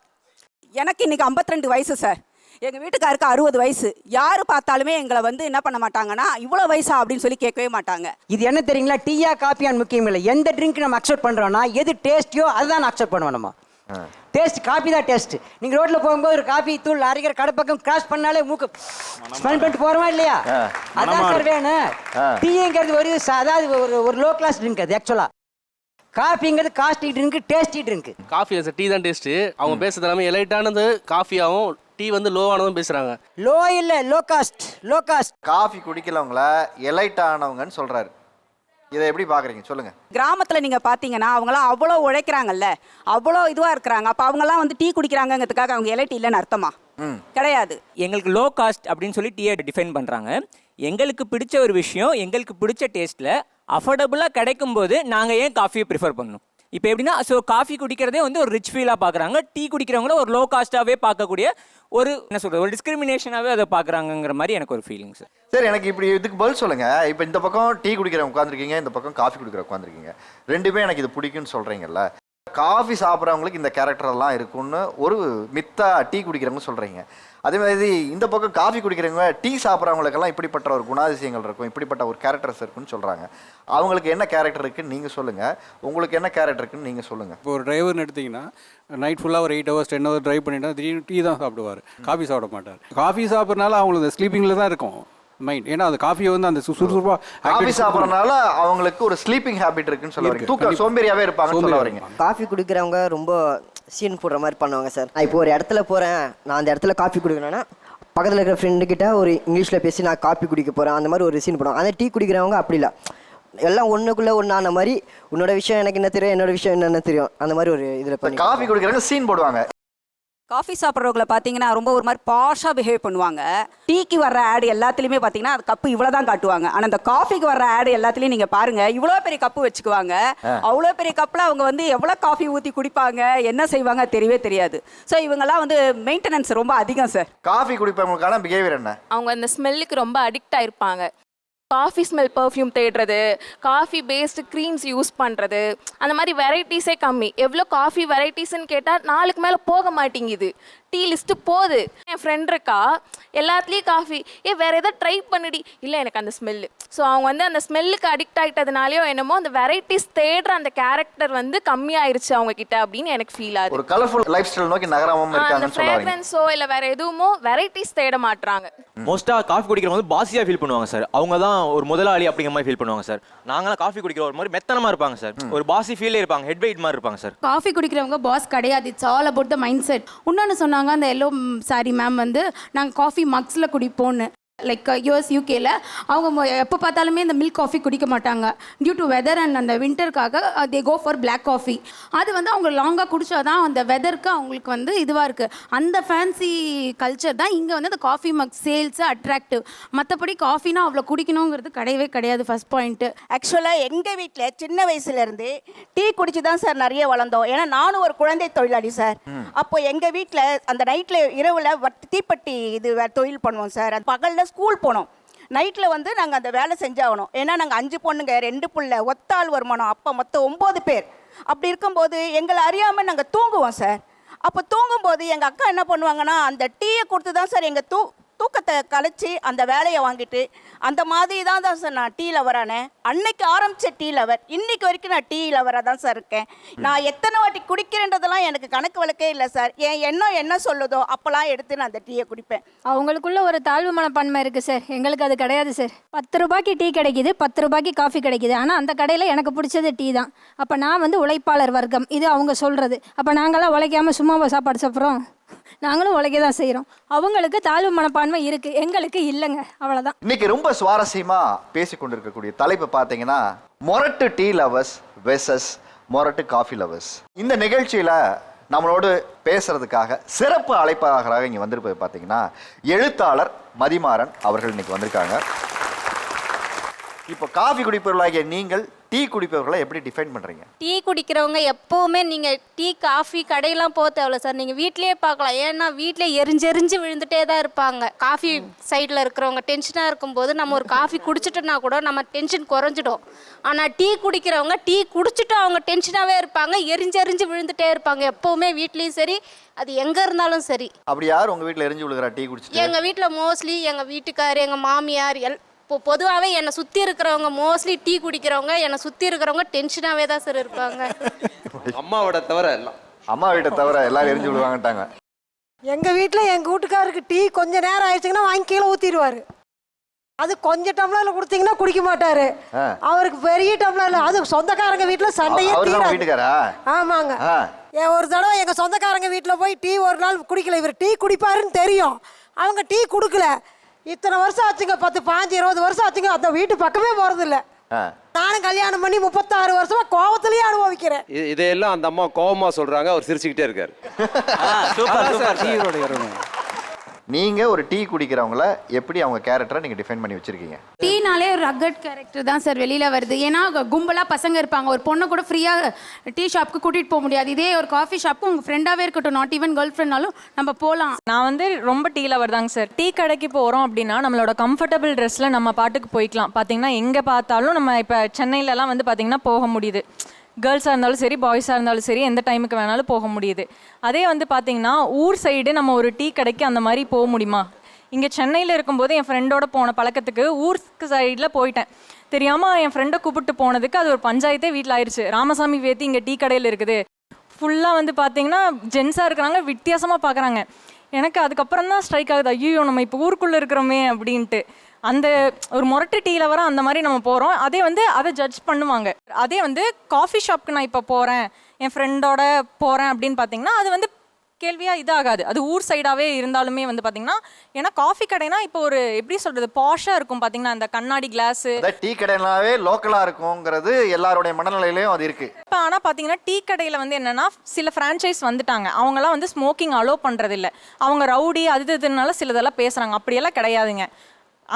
எனக்கு இன்னைக்கு 52 வயசு சார். எங்கள் வீட்டுக்காருக்கு 60 வயசு. யார் பார்த்தாலுமே எங்களை வந்து என்ன பண்ண மாட்டாங்கன்னா இவ்வளோ வயசா அப்படின்னு சொல்லி கேட்கவே மாட்டாங்க. இது என்ன தெரியுங்களா, டீயா காஃபியான்னு முக்கியம் இல்லை. எந்த ட்ரிங்க் நம்ம அக்செப்ட் பண்ணுறோன்னா எது டேஸ்டியோ அதுதான் அக்செப்ட் பண்ணுவோம். நம்ம டேஸ்ட் காஃபி தான் டேஸ்ட். நீங்கள் ரோட்டில் போகும்போது ஒரு காஃபி தூள் அரைக்கிற கடை பக்கம் கிராஸ் பண்ணாலே மூக்கு ஸ்மெல் பண்ணிட்டு போகிறோமா இல்லையா? அதான் சார் வேணும். டீங்கிறது ஒரு அதாவது ஒரு லோ கிளாஸ் ட்ரிங்க். அது ஆக்சுவலாக காஃபிங்கிறது costly drink, tasty drink. Coffee tea தான் டேஸ்ட்டு. அவங்க பேசுறது எல்லாமே எலைட்டானது காஃபியாகவும், டீ வந்து லோவானதும் பேசுகிறாங்க. லோ இல்லை, லோ காஸ்ட். காஃபி குடிக்கலவங்கள எலைட் ஆனவங்கன்னு சொல்கிறாரு. இதை எப்படி பார்க்குறீங்க சொல்லுங்கள். கிராமத்தில் நீங்கள் பார்த்தீங்கன்னா அவங்களாம் அவ்வளோ உழைக்கிறாங்கல்ல, அவ்வளோ இதுவாக இருக்கிறாங்க. அப்போ அவங்கெல்லாம் வந்து டீ குடிக்கிறாங்கிறதுக்காக அவங்க எலைட் இல்லைன்னு அர்த்தமா? கிடையாது. எங்களுக்கு லோ காஸ்ட் அப்படின்னு சொல்லி டீயை டிஃபைன் பண்ணுறாங்க. எங்களுக்கு பிடிச்ச ஒரு விஷயம், எங்களுக்கு பிடிச்ச டேஸ்ட்டில் அஃபோர்டபுளாக கிடைக்கும்போது நாங்கள் ஏன் காஃபியை ப்ரிஃபர் பண்ணணும்? இப்போ எப்படின்னா, ஸோ காஃபி குடிக்கிறதே வந்து ஒரு ரிச் ஃபீலாக பார்க்குறாங்க, டீ குடிக்கிறவங்கள ஒரு லோ காஸ்ட்டாகவே பார்க்கக்கூடிய ஒரு என்ன சொல்கிறது, ஒரு டிஸ்கிரிமினேஷனாகவே அதை பார்க்குறாங்கிற மாதிரி எனக்கு ஒரு ஃபீலிங் சார். சரி, எனக்கு இப்படி இதுக்கு பதில் சொல்லுங்கள். இப்போ இந்த பக்கம் டீ குடிக்கிறவங்க உட்காந்துருக்கீங்க, இந்த பக்கம் காஃபி குடிக்கிற உட்காந்துருக்கீங்க. ரெண்டுமே எனக்கு இது பிடிக்கும்னு சொல்கிறீங்கல்ல. காஃபி சாப்பிட்றவங்களுக்கு இந்த கேரக்டர்லாம் இருக்கும்னு ஒரு மித்தா டீ குடிக்கிறவங்க சொல்கிறீங்க. அதே மாதிரி இந்த பக்கம் காஃபி குடிக்கிறவங்க டீ சாப்பிட்றவங்களுக்கெல்லாம் இப்படிப்பட்ட ஒரு குணாதிசயங்கள் இருக்கும், இப்படிப்பட்ட ஒரு கேரக்டர்ஸ் இருக்குன்னு சொல்கிறாங்க. அவங்களுக்கு என்ன கேரக்டர் இருக்குன்னு நீங்கள் சொல்லுங்கள், உங்களுக்கு என்ன கேரக்டர் இருக்குன்னு நீங்கள் சொல்லுங்கள். இப்போ ஒரு டிரைவர்னு எடுத்திங்கன்னா நைட் ஃபுல்லாக ஒரு 8 hours 10 hours ட்ரைவ் பண்ணிட்டா திடீர்னு டீ தான் சாப்பிடுவார், காஃபி சாப்பிட மாட்டார். காஃபி சாப்பிட்றனால அவங்களுக்கு ஸ்லீப்பிங்கில் தான் இருக்கும் மைண்ட். ஏன்னா அந்த காஃபியை வந்து அந்த சுறுசுறுப்பாக காஃபி சாப்பிட்றதுனால அவங்களுக்கு ஒரு ஸ்லீப்பிங் ஹேபிட் இருக்குன்னு சொல்ல வரீங்க, தூக்கம் சோம்பேறியாகவே இருப்பாங்கன்னு சொல்ல வரீங்க. காஃபி குடிக்கிறவங்க ரொம்ப சீன் போடுற மாதிரி பண்ணுவாங்க சார். நான் இப்போ ஒரு இடத்துல போகிறேன், நான் அந்த இடத்துல காஃபி குடிக்கணும்னா பக்கத்தில் இருக்கிற ஃப்ரெண்டுக்கிட்ட ஒரு இங்கிலீஷில் பேசி நான் காஃபி குடிக்க போகிறேன், அந்த மாதிரி ஒரு சீன் போடுவாங்க. ஆனால் டீ குடிக்கிறவங்க அப்படி இல்லை, எல்லாம் ஒன்றுக்குள்ளே ஒன்று ஆன மாதிரி உன்னோட விஷயம் எனக்கு என்ன தெரியும், என்னோட விஷயம் என்னென்ன தெரியும், அந்த மாதிரி ஒரு இதில் பண்ணி காஃபி குடிக்கிறவங்க சீன் போடுவாங்க. காஃபி சாப்பிட்றவங்களை பார்த்தீங்கன்னா ரொம்ப ஒரு மாதிரி பாஷாக பிஹேவ் பண்ணுவாங்க. டீக்கு வர்ற ஆடு எல்லாத்துலேயுமே பார்த்தீங்கன்னா அது கப்பு இவ்வளோ தான் காட்டுவாங்க. ஆனால் அந்த காஃபிக்கு வர்ற ஆடு எல்லாத்துலேயும் நீங்கள் பாருங்கள் இவ்வளோ பெரிய கப்பு வச்சுக்குவாங்க. அவ்வளோ பெரிய கப்பில் அவங்க வந்து எவ்வளோ காஃபி ஊற்றி குடிப்பாங்க, என்ன செய்வாங்க தெரியவே தெரியாது. ஸோ இவங்கெல்லாம் வந்து மெயின்டெனன்ஸ் ரொம்ப அதிகம் சார். காஃபி குடிப்பவங்களுக்கான பிஹேவியர் என்ன? அவங்க அந்த ஸ்மெல்லுக்கு ரொம்ப அடிக்ட் ஆயிருப்பாங்க. காஃபி ஸ்மெல் பர்ஃப்யூம் தேடுறது, காஃபி பேஸ்டு க்ரீம்ஸ் யூஸ் பண்ணுறது, அந்த மாதிரி வெரைட்டிஸே கம்மி. எவ்வளோ காஃபி வெரைட்டிஸ்ன்னு கேட்டால் 4க்கு மேலே போக மாட்டேங்குது. டீ லிஸ்ட்டு போகுது. என் ஃப்ரெண்ட் இருக்கா, எல்லாத்துலேயும் காஃபி, வேறு எதாவது ட்ரை பண்ணிடி, இல்லை எனக்கு அந்த ஸ்மெல்லு. ஸோ அவங்க வந்து அந்த ஸ்மெல்லுக்கு அடிக்ட் ஆகிட்டதுனாலையோ என்னமோ அந்த வெரைட்டிஸ் தேடுற அந்த கேரக்டர் வந்து கம்மியாயிருச்சு அவங்க கிட்ட அப்படின்னு எனக்கு ஃபீல் ஆகுது. ஒரு கலர்ஃபுல் லைஃப் ஸ்டைல் நோக்கி நகராம இருக்காங்கன்னு சொல்றாங்க. ஃப்ராக்ரன்ஸோ இல்லை வேறு எதுவுமோ வெரைட்டிஸ் தேட மாட்றாங்க. மோஸ்ட்டாக காஃபி குடிக்கிறவங்க வந்து பாசியாக ஃபீல் பண்ணுவாங்க சார். அவங்க தான் ஒரு முதலாளி அப்படிங்கிற மாதிரி ஃபீல் பண்ணுவாங்க சார். நாங்களாம் காஃபி குடிக்கிற ஒரு மாதிரி மெத்தனமாக இருப்பாங்க சார், ஒரு பாசி ஃபீலே இருப்பாங்க, ஹெட் வெயிட் மாதிரி இருப்பாங்க சார். காஃபி குடிக்கிறவங்க பாஸ் கிடையாது, it's all about the mind set. இன்னொன்று சொன்னாங்க அந்த எல்லோ சாரி மேம் வந்து நாங்கள் காஃபி மக்ஸில் குடிப்போன்னு. லைக் யூஎஸ் யூகேல அவங்க எப்போ பார்த்தாலுமே இந்த மில்க் காஃபி குடிக்க மாட்டாங்க. டியூ டு வெதர் அண்ட் அந்த வின்டருக்காக தே கோ ஃபார் பிளாக் காஃபி. அது வந்து அவங்க லாங்காக குடித்தாதான் அந்த வெதருக்கு அவங்களுக்கு வந்து இதுவாக இருக்குது. அந்த ஃபேன்சி கல்ச்சர் தான் இங்கே வந்து அந்த காஃபி மக் சேல்ஸு அட்ராக்டிவ். மற்றபடி காஃபினா அவ்வளோ குடிக்கணுங்கிறது கிடையவே கிடையாது. First point. ஆக்சுவலாக எங்கள் வீட்டில் சின்ன வயசுலேருந்து டீ குடிச்சு தான் சார் நிறைய வளர்ந்தோம். ஏன்னா நானும் ஒரு குழந்தை தொழிலாளி சார். அப்போ எங்கள் வீட்டில் அந்த நைட்டில் இரவில் தீப்பெட்டி இது தொழில் பண்ணுவோம் சார். அது பகலில் ஸ்கூல் போனோம், நைட்டில் வந்து நாங்கள் அந்த வேலை செஞ்சாகணும். ஏன்னா நாங்கள் 5 பொண்ணுங்க 2 பிள்ளை, ஒத்தாள் வருமானம், அப்போ மொத்தம் 9 பேர். அப்படி இருக்கும்போது எங்களை அறியாமல் நாங்கள் தூங்குவோம் சார். அப்போ தூங்கும்போது எங்கள் அக்கா என்ன பண்ணுவாங்கன்னா அந்த டீயை கொடுத்து தான் சார் எங்கள் தூக்கத்தை கலைச்சி அந்த வேலையை வாங்கிட்டு அந்த மாதிரி தான் சார் நான் டீ லவரானே. அன்னைக்கு ஆரம்பித்த டீ லவர் இன்னைக்கு வரைக்கும் நான் டீ லவராக தான் சார் இருக்கேன். நான் எத்தனை வாட்டி குடிக்கிறேன்றதெல்லாம் எனக்கு கணக்கு வழக்கே இல்லை சார். என் எண்ணம் என்ன சொல்லுதோ அப்போலாம் எடுத்து நான் அந்த டீயை குடிப்பேன். அவங்களுக்குள்ள ஒரு தாழ்வு மனப்பான்மை இருக்குது சார், எங்களுக்கு அது கிடையாது சார். 10 ரூபாய்க்கு டீ கிடைக்குது, 10 ரூபாய்க்கு காஃபி கிடைக்குது. ஆனால் அந்த கடையில் எனக்கு பிடிச்சது டீ தான். அப்போ நான் வந்து உழைப்பாளர் வர்க்கம், இது அவங்க சொல்கிறது. அப்போ நாங்களாம் உழைக்காமல் சும்மாவை சாப்பாடு சாப்பிட்றோம்? நாங்களும் உழைக்க தான் செய்கிறோம். அவங்களுக்கு தாழ்வு மனப்பான்மை இருக்குது, எங்களுக்கு இல்லைங்க, அவ்வளோதான். இன்னைக்கு ரொம்ப சுவாரஸ்யமா பேசி கொண்டிருக்கக்கூடிய தலைப்பு பார்த்தீங்கன்னா மொரட்டு டீ லவர்ஸ் வெர்சஸ் மொரட்டு காஃபி லவர்ஸ். இந்த நிகழ்ச்சியில நம்மளோடு பேசுறதுக்காக சிறப்பு அழைப்பாளராக இங்கே வந்திருப்பது பார்த்தீங்கன்னா எழுத்தாளர் மதிமாறன் அவர்கள் இன்னைக்கு வந்திருக்காங்க. இப்போ காஃபி குடிப்பவர்களாகிய நீங்கள் டீ குடிப்பவர்களை எப்படி டிஃபைன் பண்ணுறீங்க? டீ குடிக்கிறவங்க எப்போவுமே நீங்கள் டீ காஃபி கடையெல்லாம் போக தேவையில்ல சார், நீங்கள் வீட்டிலேயே பார்க்கலாம். ஏன்னா வீட்டில் எரிஞ்செறிஞ்சு விழுந்துட்டே தான் இருப்பாங்க. காஃபி சைடில் இருக்கிறவங்க டென்ஷனாக இருக்கும்போது நம்ம ஒரு காஃபி குடிச்சிட்டோன்னா கூட நம்ம டென்ஷன் குறைஞ்சிடும். ஆனால் டீ குடிக்கிறவங்க டீ குடிச்சிட்டு அவங்க டென்ஷனாகவே இருப்பாங்க, எரிஞ்செறிஞ்சு விழுந்துட்டே இருப்பாங்க எப்போவுமே, வீட்லேயும் சரி அது எங்கே இருந்தாலும் சரி. அப்படி யார் உங்கள் வீட்டில் எரிஞ்சு விழுகிறா டீ குடிச்சிட்டு? எங்கள் வீட்டில் மோஸ்ட்லி எங்கள் வீட்டுக்கார், எங்கள் மாமியார், இப்போ பொதுவாகவே என்னை சுற்றி இருக்கிறவங்க மோஸ்ட்லி டீ குடிக்கிறவங்க, என்னை சுற்றி இருக்கிறவங்க டென்ஷனாகவே தான் சார் இருப்பாங்க. அம்மாவோட தவிர எல்லாம் அம்மா வீட்டை தவிர எல்லாரும் எரிஞ்சு விழுவாங்கட்டாங்க. எங்கள் வீட்டில் எங்கள் வீட்டுக்காருக்கு டீ கொஞ்சம் நேரம் ஆயிடுச்சுங்கன்னா வாங்கி கீழே ஊற்றிடுவார். அது கொஞ்சம் டம்ளரில் கொடுத்தீங்கன்னா குடிக்க மாட்டாரு. அவருக்கு பெரிய டம்ளர்ல, அது சொந்தக்காரங்க வீட்டில் சண்டையே வீட்டுக்காரா? ஆமாங்க. ஒரு தடவை எங்கள் சொந்தக்காரங்க வீட்டில் போய் டீ ஒரு நாள் குடிக்கல. இவர் டீ குடிப்பாருன்னு தெரியும், அவங்க டீ கொடுக்கல. இத்தனை வருஷம் ஆச்சுங்க, 10, 15, 20 வருஷம் ஆச்சுங்க, அந்த வீட்டு பக்கமே போறதில்ல. நானும் கல்யாணம் பண்ணி 36 வருஷமா கோவத்திலேயே அனுபவிக்கிறேன். இதையெல்லாம் அந்த அம்மா கோவமா சொல்றாங்க, அவர் சிரிச்சுக்கிட்டே இருக்காரு. நீங்க ஒரு டீ குடிக்கிறவங்கள எப்படி அவங்க கேரக்டரை நீங்க டிஃபைன் பண்ணி வச்சிருக்கீங்க? டீனாலே ஒரு ரக்கட் கேரக்டர் தான் சார் வெளியில் வருது. ஏன்னா கும்பலாக பசங்க இருப்பாங்க, ஒரு பொண்ணை கூட ஃப்ரீயாக டீ ஷாப்புக்கு கூட்டிகிட்டு போக முடியாது. இதே ஒரு காஃபி ஷாப்புக்கு உங்கள் ஃப்ரெண்டாகவே இருக்கட்டும், நாட் ஈவன் கேர்ள் ஃப்ரெண்ட்னாலும் நம்ம போகலாம். நான் வந்து ரொம்ப டீ லவர் தாங்க சார். டீ கடைக்கு போகிறோம் அப்படின்னா நம்மளோட கம்ஃபர்டபுள் ட்ரெஸ்ஸில் நம்ம பாட்டுக்கு போய்க்கலாம். பார்த்தீங்கன்னா எங்கே பார்த்தாலும் நம்ம இப்போ சென்னையிலலாம் வந்து பார்த்தீங்கன்னா போக முடியுது. கேர்ள்ஸாக இருந்தாலும் சரி பாய்ஸாக இருந்தாலும் சரி எந்த டைமுக்கு வேணாலும் போக முடியுது. அதே வந்து பார்த்தீங்கன்னா ஊர் சைடு நம்ம ஒரு டீ கடைக்கு அந்த மாதிரி போக முடியுமா? இங்கே சென்னையில் இருக்கும்போது என் ஃப்ரெண்டோட போன பழக்கத்துக்கு ஊருக்கு சைடில் போயிட்டேன். தெரியாமல் என் ஃப்ரெண்டை கூப்பிட்டு போனதுக்கு அது ஒரு பஞ்சாயத்தே வீட்டில் ஆயிடுச்சு. ராமசாமி வேத்தி இங்கே டீ கடையில் இருக்குது, ஃபுல்லாக வந்து பார்த்தீங்கன்னா ஜென்ஸாக இருக்கிறாங்க, வித்தியாசமாக பார்க்குறாங்க. எனக்கு அதுக்கப்புறம் தான் ஸ்ட்ரைக் ஆகுது, ஐயோ நம்ம இப்போ ஊருக்குள்ளே இருக்கிறோமே அப்படின்ட்டு. அந்த ஒரு மொரட்டு டீயில் வர அந்த மாதிரி நம்ம போகிறோம். அதே வந்து அதை ஜட்ஜ் பண்ணுவாங்க. அதே வந்து காஃபி ஷாப்க்கு நான் இப்போ போகிறேன், என் ஃப்ரெண்டோட போகிறேன் அப்படின்னு பார்த்தீங்கன்னா அது வந்து கேள்வியாக இதாகாது. அது ஊர் சைடாகவே இருந்தாலுமே வந்து பார்த்தீங்கன்னா, ஏன்னா காஃபி கடைனா இப்போ ஒரு எப்படி சொல்கிறது பாஷாக இருக்கும் பார்த்தீங்கன்னா, அந்த கண்ணாடி கிளாஸு. டீ கடைனாவே லோக்கலாக இருக்குங்கிறது எல்லாருடைய மனநிலையிலையும் அது இருக்குது. இப்போ ஆனால் பார்த்தீங்கன்னா டீ கடையில் வந்து என்னென்னா சில ஃப்ரான்ச்சைஸ் வந்துட்டாங்க, அவங்களாம் வந்து ஸ்மோக்கிங் அலோவ் பண்ணுறதில்ல. அவங்க ரவுடி அது இதுனால சிலதெல்லாம் பேசுகிறாங்க, அப்படியெல்லாம் கிடையாதுங்க.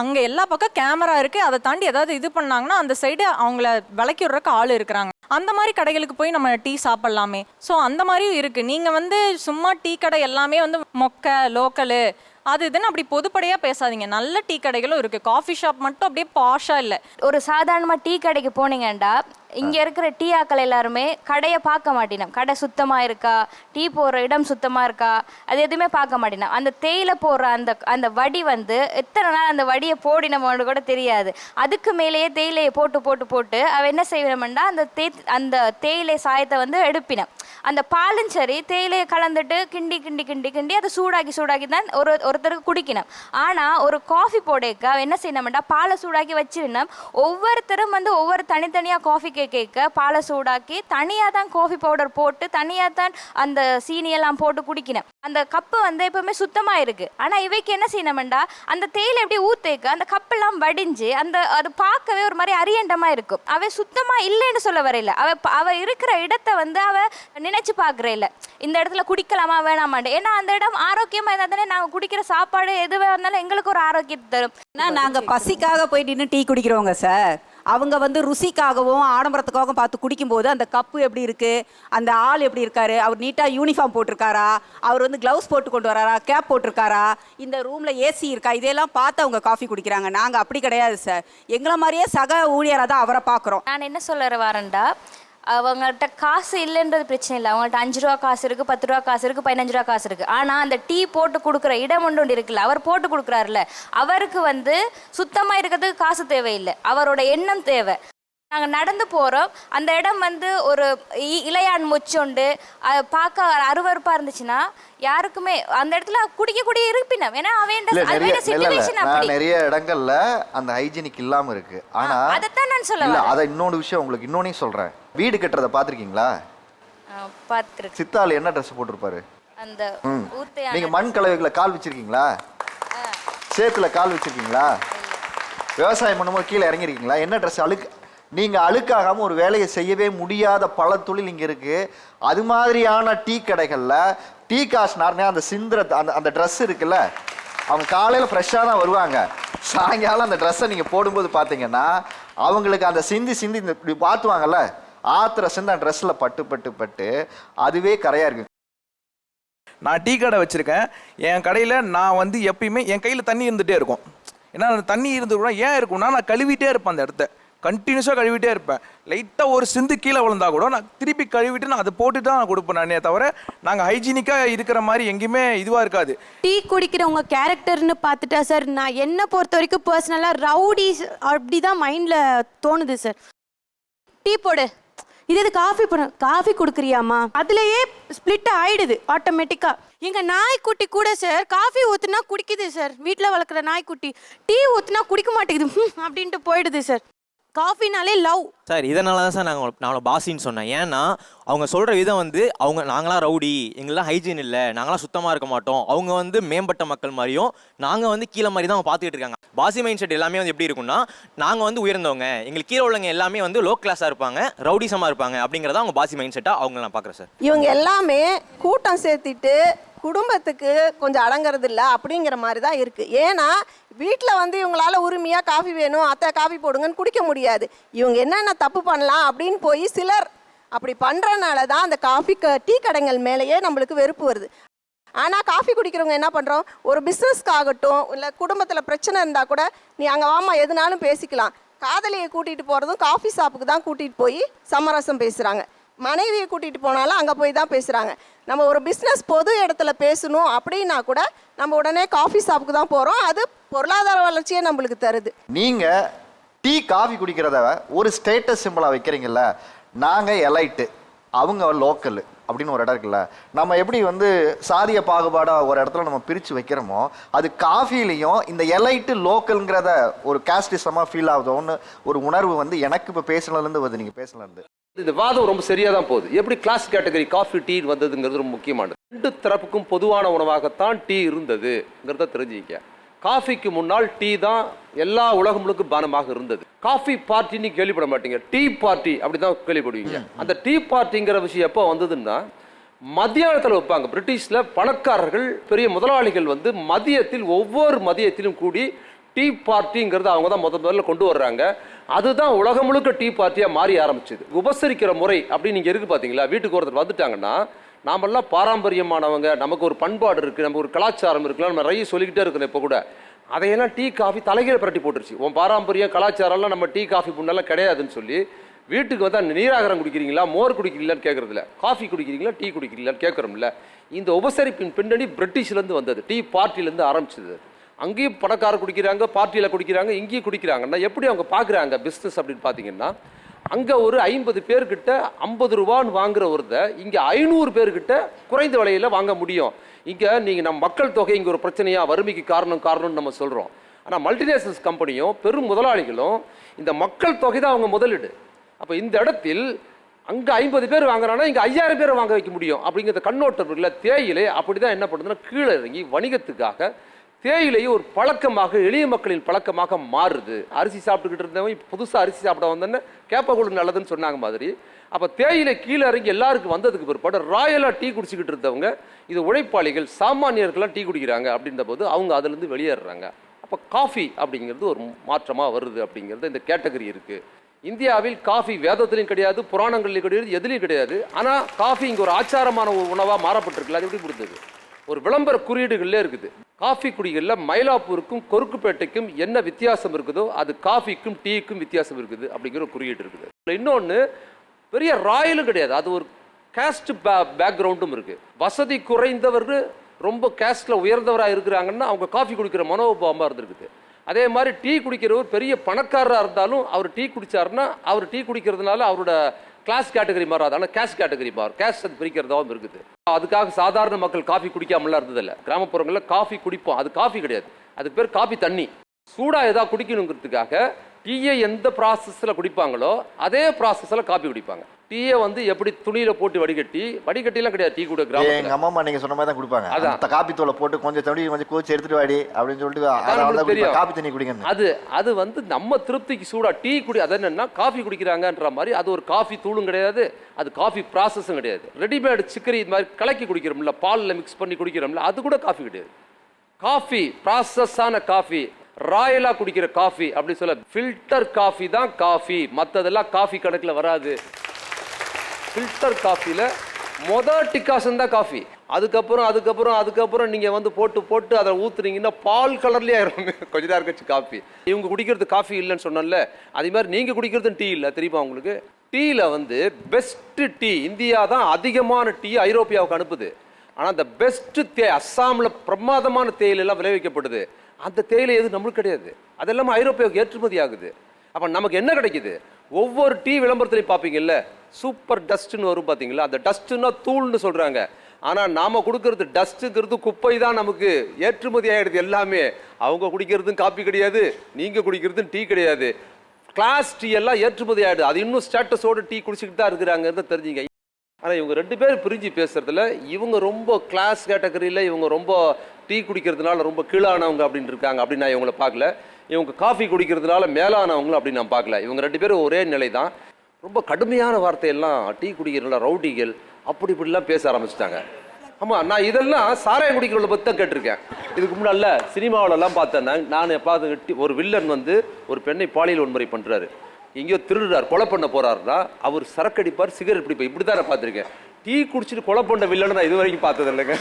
அங்கே எல்லா பக்கம் கேமரா இருக்குது, அதை தாண்டி ஏதாவது இது பண்ணாங்கன்னா அந்த சைடு அவங்கள விலக்கி விட்றக்கு ஆள் இருக்கிறாங்க. அந்த மாதிரி கடைகளுக்கு போய் நம்ம டீ சாப்பிட்லாமே. ஸோ அந்த மாதிரியும் இருக்குது. நீங்கள் வந்து சும்மா டீ கடை எல்லாமே வந்து மொக்க லோக்கலு அது இதுன்னு அப்படி பொதுப்படையாக பேசாதீங்க. நல்ல டீ கடைகளும் இருக்குது. காஃபி ஷாப் மட்டும் அப்படியே பாஷாக இல்லை. ஒரு சாதாரணமாக டீ கடைக்கு போனீங்கண்டா இங்கே இருக்கிற டீ ஆக்கள் எல்லாருமே கடையை பார்க்க மாட்டினோம். கடை சுத்தமாக இருக்கா, டீ போடுற இடம் சுத்தமாக இருக்கா, அது எதுவுமே பார்க்க மாட்டினோம். அந்த தேயிலை போடுற அந்த வடி வந்து எத்தனை நாள் அந்த வடியை போடினோம்னு கூட தெரியாது. அதுக்கு மேலேயே தேயிலையை போட்டு போட்டு போட்டு அவள் என்ன செய்யணும்னா அந்த தேயிலை சாயத்தை வந்து எடுப்பினோம். அந்த பாலும் சரி தேயிலையை கலந்துட்டு கிண்டி கிண்டி கிண்டி கிண்டி அதை சூடாக்கி தான் ஒருத்தருக்கு குடிக்கணும். ஆனால் ஒரு காஃபி போடக்க என்ன செய்யணும்னா பாலை சூடாக்கி வச்சிருந்தோம். ஒவ்வொருத்தரும் வந்து ஒவ்வொரு தனித்தனியாக காஃபி கேட்க பாலை சூடாக்கி தனியாக தான் காஃபி பவுடர் போட்டு தனியாக தான் அந்த சீனியெல்லாம் போட்டு குடிக்கணும். அந்த கப்பு வந்து எப்பவுமே சுத்தமாக இருக்குது. ஆனால் இவைக்கு என்ன செய்யணும்டா அந்த தேயிலை எப்படி ஊற்றேக்க அந்த கப்பெல்லாம் வடிஞ்சு அது பார்க்கவே ஒரு மாதிரி அரியண்டமாக இருக்கும். அவ சுத்தமாக இல்லைன்னு சொல்ல வரையில, அவ இருக்கிற இடத்த வந்து அவ நினைச்சு பார்க்குறே இல்லை இந்த இடத்துல குடிக்கலாமா வேணாமாண்டு. ஏன்னா அந்த இடம் ஆரோக்கியமாக இருந்தால் தானே நாங்கள் குடிக்கிற சாப்பாடு எதுவாக இருந்தாலும் எங்களுக்கு ஒரு ஆரோக்கியத்தை தரும். நாங்கள் பசிக்காக போய் நின்று டீ குடிக்கிறோங்க சார். அவங்க வந்து ருசிக்காகவும் ஆடம்பரத்துக்காகவும் பார்த்து குடிக்கும்போது அந்த கப்பு எப்படி இருக்குது, அந்த ஆள் எப்படி இருக்காரு, அவர் நீட்டாக யூனிஃபார்ம் போட்டிருக்காரா, அவர் வந்து க்ளவுஸ் போட்டு கொண்டு வராரா, கேப் போட்டிருக்காரா, இந்த ரூமில் ஏசி இருக்கா, இதெல்லாம் பார்த்து அவங்க காஃபி குடிக்கிறாங்க. நாங்கள் அப்படி கிடையாது சார். எங்களை மாதிரியே சக ஊழியராக தான் அவரை பார்க்குறோம். நான் என்ன சொல்ல வரேன்டா, அவங்கள்ட்ட காசு இல்லைன்றது பிரச்சனை இல்லை. அவங்கள்ட்ட 5 ரூபா காசு இருக்குது, 10 ரூபா காசு இருக்குது, 15 ரூபா காசு இருக்குது. ஆனால் அந்த டீ போட்டு கொடுக்குற இடம் ஒன்று இருக்குல்ல, அவர் போட்டு கொடுக்குறாருல, அவருக்கு வந்து சுத்தமாக இருக்கிறதுக்கு காசு தேவையில்லை, அவரோட எண்ணம் தேவை. நாங்கள் நடந்து போகிறோம், அந்த இடம் வந்து ஒரு இலையான் மொச்சொண்டு பார்க்க அருவருப்பாக இருந்துச்சுன்னா யாருக்குமே அந்த இடத்துல குடிக்க இருப்பினோம். ஏன்னா நிறைய இடங்கள்ல அந்த ஹைஜீனிக் இல்லாம இருக்கு. ஆனா அதைத்தான் நான் சொல்ல இல்ல, அத இன்னொரு விஷயம் உங்களுக்கு இன்னொன்னையும் சொல்றேன். வீடு கட்டுறத பாத்திருக்கீங்களா? பார்த்துருக்கு. சித்தாள் என்ன ட்ரெஸ் போட்டிருப்பாரு? அந்த நீங்க மண் கலவைகளை கால் வச்சிருக்கீங்களா? சேத்துல கால் வச்சிருக்கீங்களா? விவசாயம் பண்ணும்போது கீழே இறங்கிருக்கீங்களா? என்ன ட்ரெஸ் நீங்க அழுக்காகாம ஒரு வேலையை செய்யவே முடியாத பல தொழில் இங்க இருக்கு. அது மாதிரியான டீ கடைகள்ல டீ காசுனாருனே அந்த சிந்திர அந்த ட்ரெஸ் இருக்குல்ல, அவங்க காலையில ஃப்ரெஷ்ஷாக தான் வருவாங்க, சாயங்காலம் அந்த ட்ரெஸ்ஸை நீங்க போடும்போது பார்த்தீங்கன்னா அவங்களுக்கு அந்த சிந்தி இந்த இப்படி பார்த்துவாங்கல்ல, ஆத்திர சிந்த அந்த ட்ரெஸ்ல பட்டு அதுவே கரையா இருக்கு. நான் டீ கடை வச்சிருக்கேன். என் கடையில் நான் வந்து எப்பயுமே என் கையில் தண்ணி இருந்துகிட்டே இருக்கும். ஏன்னா அந்த தண்ணி இருந்து கூட ஏன் இருக்கும்னா நான் கழுவிட்டே இருப்பேன், அந்த இடத்த கண்டினியூஸாக கழுவிட்டே இருப்பேன். லைட்டாக ஒரு சிந்து கீழே விழுந்தா கூட நான் திருப்பி கழுவிட்டு நான் அதை போட்டு தான் நான் கொடுப்பேன். நானே தவிர நாங்கள் ஹைஜீனிக்காக இருக்கிற மாதிரி எங்கேயுமே இதுவாக இருக்காது. டீ குடிக்கிறவங்க கேரக்டர்னு பார்த்துட்டா சார், நான் என்னை பொறுத்த வரைக்கும் பர்சனலாக ரவுடி அப்படி தான் மைண்டில் தோணுது சார். டீ போடு, இது காஃபி கொடுக்குறியாமா, அதுலேயே ஸ்ப்ளிட் ஆயிடுது ஆட்டோமேட்டிக்காக. எங்கள் நாய்க்குட்டி கூட சார் காஃபி ஊற்றுனா குடிக்குது சார். வீட்டில் வளர்க்குற நாய்க்குட்டி டீ ஊற்றுனா குடிக்க மாட்டேங்குது அப்படின்ட்டு போயிடுது சார். காஃபினாலே love sir. இதனால தான் சார் நான் பாசின்னு சொன்னேன். ஏன்னா அவங்க சொல்கிற விதம் வந்து நாங்களாம் ரவுடி, எங்களாம் ஹைஜீன் இல்லை, நாங்களாம் சுத்தமாக இருக்க மாட்டோம், அவங்க வந்து மேம்பட்ட மக்கள் மாதிரியும் நாங்கள் வந்து கீழே மாதிரி தான் அவங்க பார்த்துக்கிட்டு இருக்காங்க. பாசி மைண்ட் செட் எல்லாமே வந்து எப்படி இருக்குன்னா, நாங்கள் வந்து உயர்ந்தவங்க, எங்களுக்கு கீழே உள்ளவங்க எல்லாமே வந்து லோ கிளாஸாக இருப்பாங்க, ரவுடிசமாக இருப்பாங்க அப்படிங்கிறத அவங்க பாசி மைண்ட் செட்டாக அவங்க நான் பார்க்குறேன் சார். இவங்க எல்லாமே கூட்டம் சேர்த்திட்டு குடும்பத்துக்கு கொஞ்சம் அடங்கிறது இல்லை அப்படிங்கிற மாதிரி தான் இருக்குது. ஏன்னா வீட்டில் வந்து இவங்களால உரிமையாக காஃபி வேணும், அத்தை காஃபி போடுங்கன்னு குடிக்க முடியாது. இவங்க என்னென்ன தப்பு பண்ணலாம் அப்படின்னு போய் சிலர் அப்படி பண்ணுறனால தான் அந்த டீ கடைகள் மேலேயே நம்மளுக்கு வெறுப்பு வருது. ஆனால் காஃபி குடிக்கிறவங்க என்ன பண்ணுறோம், ஒரு பிஸ்னஸ்க்காகட்டும் இல்லை குடும்பத்தில் பிரச்சனை இருந்தால் கூட நீ அங்கே வாமா எதுனாலும் பேசிக்கலாம், காதலியை கூட்டிகிட்டு போகிறதும் காஃபி ஷாப்புக்கு தான் கூட்டிகிட்டு போய் சமரசம் பேசுகிறாங்க. மனைவியை கூட்டிகிட்டு போனாலும் அங்கே போய் தான் பேசுகிறாங்க. நம்ம ஒரு பிஸ்னஸ் பொது இடத்துல பேசணும் அப்படின்னா கூட நம்ம உடனே காஃபி ஷாப்புக்கு தான் போகிறோம். அது பொருளாதார வளர்ச்சியை நம்மளுக்கு தருது. நீங்கள் டீ காஃபி குடிக்கிறத ஒரு ஸ்டேட்டஸ் சிம்பிளாக வைக்கிறீங்கல்ல, நாங்கள் எலைட்டு அவங்க லோக்கல் அப்படின்னு ஒரு இடம் இருக்குல்ல, நம்ம எப்படி சாதிய பாகுபாடாக ஒரு இடத்துல நம்ம பிரித்து வைக்கிறோமோ, அது காஃபிலையும் இந்த எலைட்டு லோக்கல்ங்கிறத ஒரு காஸ்டிசமாக ஃபீல் ஆகுதோன்னு ஒரு உணர்வு எனக்கு இப்போ பேசுனதுலேருந்து வருது. நீங்கள் பேசுனது இந்த வாதம் ரொம்ப சரியாக தான் போகுது. எப்படி கிளாஸ் கேட்டகரி காஃபி டீ வந்ததுங்கிறது ரொம்ப முக்கியமானது. 2 தரப்புக்கும் பொதுவான உணவாகத்தான் டீ இருந்ததுங்கிறத தெரிஞ்சுக்க. காஃபிக்கு முன்னால் டீ தான் எல்லா உலகம் முழுக்க பானமாக இருந்தது. காஃபி பார்ட்டின்னு கேள்விப்பட மாட்டீங்க, டீ பார்ட்டி அப்படி தான் கேள்விப்படுவீங்க. அந்த டீ பார்ட்டிங்கிற விஷயம் எப்போ வந்ததுன்னா மத்தியானத்தில் வைப்பாங்க. பிரிட்டிஷில் பணக்காரர்கள் பெரிய முதலாளிகள் மதியத்தில் ஒவ்வொரு மதியத்திலும் கூடி டீ பார்ட்டிங்கிறத அவங்க தான் முதல்ல கொண்டு வர்றாங்க. அதுதான் உலகம் முழுக்க டீ பார்ட்டியாக மாறி ஆரம்பிச்சது. உபசரிக்கிற முறை அப்படின்னு நீங்கள் இருக்கு பார்த்தீங்களா, வீட்டுக்கு ஒருத்தர் வந்துட்டாங்கன்னா நாமெல்லாம் பாரம்பரியமானவங்க, நமக்கு ஒரு பண்பாடு இருக்குது, நமக்கு ஒரு கலாச்சாரம் இருக்குல்ல, நம்ம நிறைய சொல்லிக்கிட்டே இருக்கிறோம். இப்போ கூட அதையெல்லாம் டீ காஃபி தலைகீழ பிரட்டி போட்டுருச்சு. உன் பாரம்பரியம் கலாச்சாரம்லாம் நம்ம டீ காஃபி முன்னெல்லாம் கிடையாதுன்னு சொல்லி வீட்டுக்கு வந்தால் நீராகரம் குடிக்கிறீங்களா, மோர் குடிக்கிறீங்களான்னு கேட்குறதில்ல, காஃபி குடிக்கிறீங்களா, டீ குடிக்கிறீங்களான்னு கேட்குறோம்ல. இந்த உபசரிப்பின் பின்னணி பிரிட்டிஷ்லேருந்து வந்தது, டீ பார்ட்டிலேருந்து ஆரம்பிச்சது. அங்கேயும் பணக்காரர் குடிக்கிறாங்க, பார்ட்டியில் குடிக்கிறாங்க, இங்கேயும் குடிக்கிறாங்கன்னா எப்படி அவங்க பார்க்குறாங்க பிஸ்னஸ் அப்படின்னு பார்த்தீங்கன்னா, அங்கே ஒரு 50 பேர்கிட்ட 50 ரூபான்னு வாங்குற ஒருத்த இங்கே 500 பேர்கிட்ட குறைந்த விலையில் வாங்க முடியும். இங்கே நீங்கள் நம்ம மக்கள் தொகை இங்கே ஒரு பிரச்சனையாக வறுமைக்கு காரணம்னு நம்ம சொல்கிறோம். ஆனால் மல்டிநேஷனல்ஸ் கம்பெனியும் பெரும் முதலாளிகளும் இந்த மக்கள் தொகை தான் அவங்க முதலீடு. அப்போ இந்த இடத்தில் அங்கே 50 பேர் வாங்குறாங்கன்னா இங்கே 5000 பேர் வாங்க வைக்க முடியும் அப்படிங்கிற கண்ணோட்டம் இருக்குல்ல. தேயிலை அப்படி தான் என்ன பண்ணுதுன்னா கீழே இறங்கி வணிகத்துக்காக தேயிலை ஒரு பழக்கமாக எளிய மக்களின் பழக்கமாக மாறுது. அரிசி சாப்பிட்டுக்கிட்டு இருந்தவன் இப்போ புதுசாக அரிசி சாப்பிட வந்தோன்னே கேப்பக்கூழ் நல்லதுன்னு சொன்னாங்க மாதிரி. அப்போ தேயிலை கீழே இறங்கி எல்லாருக்கும் வந்ததுக்கு பிற்பாடு ராயலாக டீ குடிச்சிக்கிட்டு இருந்தவங்க இது உழைப்பாளிகள் சாமானியர்கள்லாம் டீ குடிக்கிறாங்க அப்படின்ற போது அவங்க அதுலேருந்து வெளியேறாங்க. அப்போ காஃபி அப்படிங்கிறது ஒரு மாற்றமாக வருது அப்படிங்கிறது இந்த கேட்டகரி இருக்குது. இந்தியாவில் காஃபி வேதத்துலையும் கிடையாது, புராணங்கள்லையும் கிடையாது, எதுலையும் கிடையாது. ஆனால் காஃபி இங்கே ஒரு ஆச்சாரமான ஒரு உணவாக மாறப்பட்டிருக்குல்ல. அது எப்படி கொடுத்தது? ஒரு விளம்பர குறியீடுகள்லே இருக்குது. காஃபி குடிகளில் மயிலாப்பூருக்கும் கொருக்குப்பேட்டைக்கும் என்ன வித்தியாசம் இருக்குதோ அது காஃபிக்கும் டீக்கும் வித்தியாசம் இருக்குது அப்படிங்கிற ஒரு குறியீடு இருக்குது. இன்னொன்று பெரிய ராயலும் கிடையாது, அது ஒரு கேஸ்ட் பேக்ரவுண்டும் இருக்குது. வசதி குறைந்தவர்கள் ரொம்ப கேஸ்டில் உயர்ந்தவராக இருக்கிறாங்கன்னா அவங்க காஃபி குடிக்கிற மனோபாவமாக இருந்திருக்குது. அதே மாதிரி டீ குடிக்கிறவர் பெரிய பணக்காரராக இருந்தாலும் அவர் டீ குடித்தாருன்னா அவர் டீ குடிக்கிறதுனால அவரோட கிளாஸ் கேட்டகரி மாறாது, ஆனால் கேஷ் கேட்டகரி மாறும். கேஷ் அது பிரிக்கிறதாவும் இருக்குது. அதுக்காக சாதாரண மக்கள் காஃபி குடிக்காமலாம் இருந்ததில்லை. கிராமப்புறங்களில் காஃபி குடிப்போம், அது காஃபி கிடையாது, அதுக்கு பேர் காஃபி தண்ணி. சூடாக எதாவது குடிக்கணுங்கிறதுக்காக டீயை எந்த ப்ராசஸில் குடிப்பாங்களோ அதே ப்ராசஸில் காஃபி குடிப்பாங்க. டீயை எப்படி துணியில் போட்டு வடிகட்டிலாம் கிடையாது. டீ கூட கிராமம் எங்கள் அம்மா நீங்கள் சொன்ன மாதிரி தான் குடிப்பாங்க. அதான் காப்பி தூளை போட்டு கொஞ்சம் தண்ணி கொஞ்சம் கூச்சி எடுத்துட்டு வாடி அப்படின்னு சொல்லிட்டு காப்பி தண்ணி குடிக்கணும். அது நம்ம திருப்திக்கு சூடாக டீ குடி. அது என்னன்னா காஃபி குடிக்கிறாங்கன்ற மாதிரி அது ஒரு காஃபி தூளும் கிடையாது, அது காஃபி ப்ராசஸும் கிடையாது. ரெடிமேட் சிக்கரி இது மாதிரி கலக்கி குடிக்கிறோம்ல, பாலில் மிக்ஸ் பண்ணி குடிக்கிறோம்ல, அது கூட காஃபி கிடையாது. காஃபி ப்ராசஸான காஃபி, ராயலாக குடிக்கிற காஃபி அப்படி சொல்ல ஃபில்டர் காஃபி தான் காஃபி, மற்றதெல்லாம் காஃபி கணக்கில் வராது. ஃபில்டர் காஃபியில் மொதல் டிகாஷன் தான் காஃபி. அதுக்கப்புறம் நீங்கள் போட்டு அதை ஊற்றுனீங்கன்னா பால் கலர்லேயே ஆயிரும் கொஞ்ச நேரம் கழிச்சு காஃபி. இவங்க குடிக்கிறது காஃபி இல்லைன்னு சொன்னல, அதே மாதிரி நீங்கள் குடிக்கிறது டீ இல்லை தெரியுமா உங்களுக்கு? டீயில் பெஸ்ட்டு டீ இந்தியா தான் அதிகமான டீ ஐரோப்பியாவுக்கு அனுப்புது. ஆனால் அந்த பெஸ்ட்டு அஸ்ஸாமில் பிரமாதமான தேயிலெல்லாம் விளைவிக்கப்படுது. அந்த தேயிலை எது நம்மளுக்கு கிடையாது, அதெல்லாமே ஐரோப்பியாவுக்கு ஏற்றுமதி ஆகுது. அப்போ நமக்கு என்ன கிடைக்குது? ஒவ்வொரு டீ விளம்பரத்துலையும் பார்ப்பீங்கல்ல, சூப்பர் டஸ்ட்னு வரும் பார்த்தீங்களா, அந்த டஸ்ட்டுன்னா தூள்னு சொல்கிறாங்க. ஆனால் நாம் கொடுக்கறது டஸ்ட்டுங்கிறது குப்பை தான், நமக்கு ஏற்றுமதி ஆகிடுது எல்லாமே. அவங்க குடிக்கிறதும் காப்பி கிடையாது, நீங்கள் குடிக்கிறதும் டீ கிடையாது. கிளாஸ் டீ எல்லாம் ஏற்றுமதி ஆகிடுது, அது இன்னும் ஸ்டேட்டஸோடு டீ குடிச்சிக்கிட்டு தான் இருக்கிறாங்கன்னு தெரிஞ்சுங்க. ஆனால் இவங்க 2 பேர் பிரிஞ்சு பேசுறதுல இவங்க ரொம்ப கிளாஸ் கேட்டகரியில் இவங்க ரொம்ப டீ குடிக்கிறதுனால ரொம்ப கீழானவங்க அப்படின்னு இருக்காங்க அப்படின்னு நான் இவங்களை பார்க்கல. இவங்க காஃபி குடிக்கிறதுனால மேலானவங்களும் அப்படின்னு நான் பார்க்கல. இவங்க 2 பேரும் ஒரே நிலை தான். ரொம்ப கடுமையான வார்த்தையெல்லாம் டீ குடிக்கிறதுனால ரவுடிகள் அப்படி இப்படிலாம் பேச ஆரம்பிச்சிட்டாங்க. ஆமாம், நான் இதெல்லாம் சாராயம் குடிக்கிறவங்களை பற்றி தான் கேட்டிருக்கேன். இதுக்கு முன்னால சினிமாவிலலாம் பார்த்தேன். நான் பார்த்து ஒரு வில்லன் ஒரு பெண்ணை பாலியல் வன்முறை பண்ணுறாரு, எங்கேயோ திருடுறார், கொலை பண்ண போறாருன்னா அவர் சரக்கடிப்பார், சிகரெட் பிடிப்பார். இப்படி தான் நான் பார்த்துருக்கேன். டீ குடிச்சிட்டு கொலை பண்ண வில்லன்னு நான் இது வரைக்கும் பார்த்தது இல்லைங்க.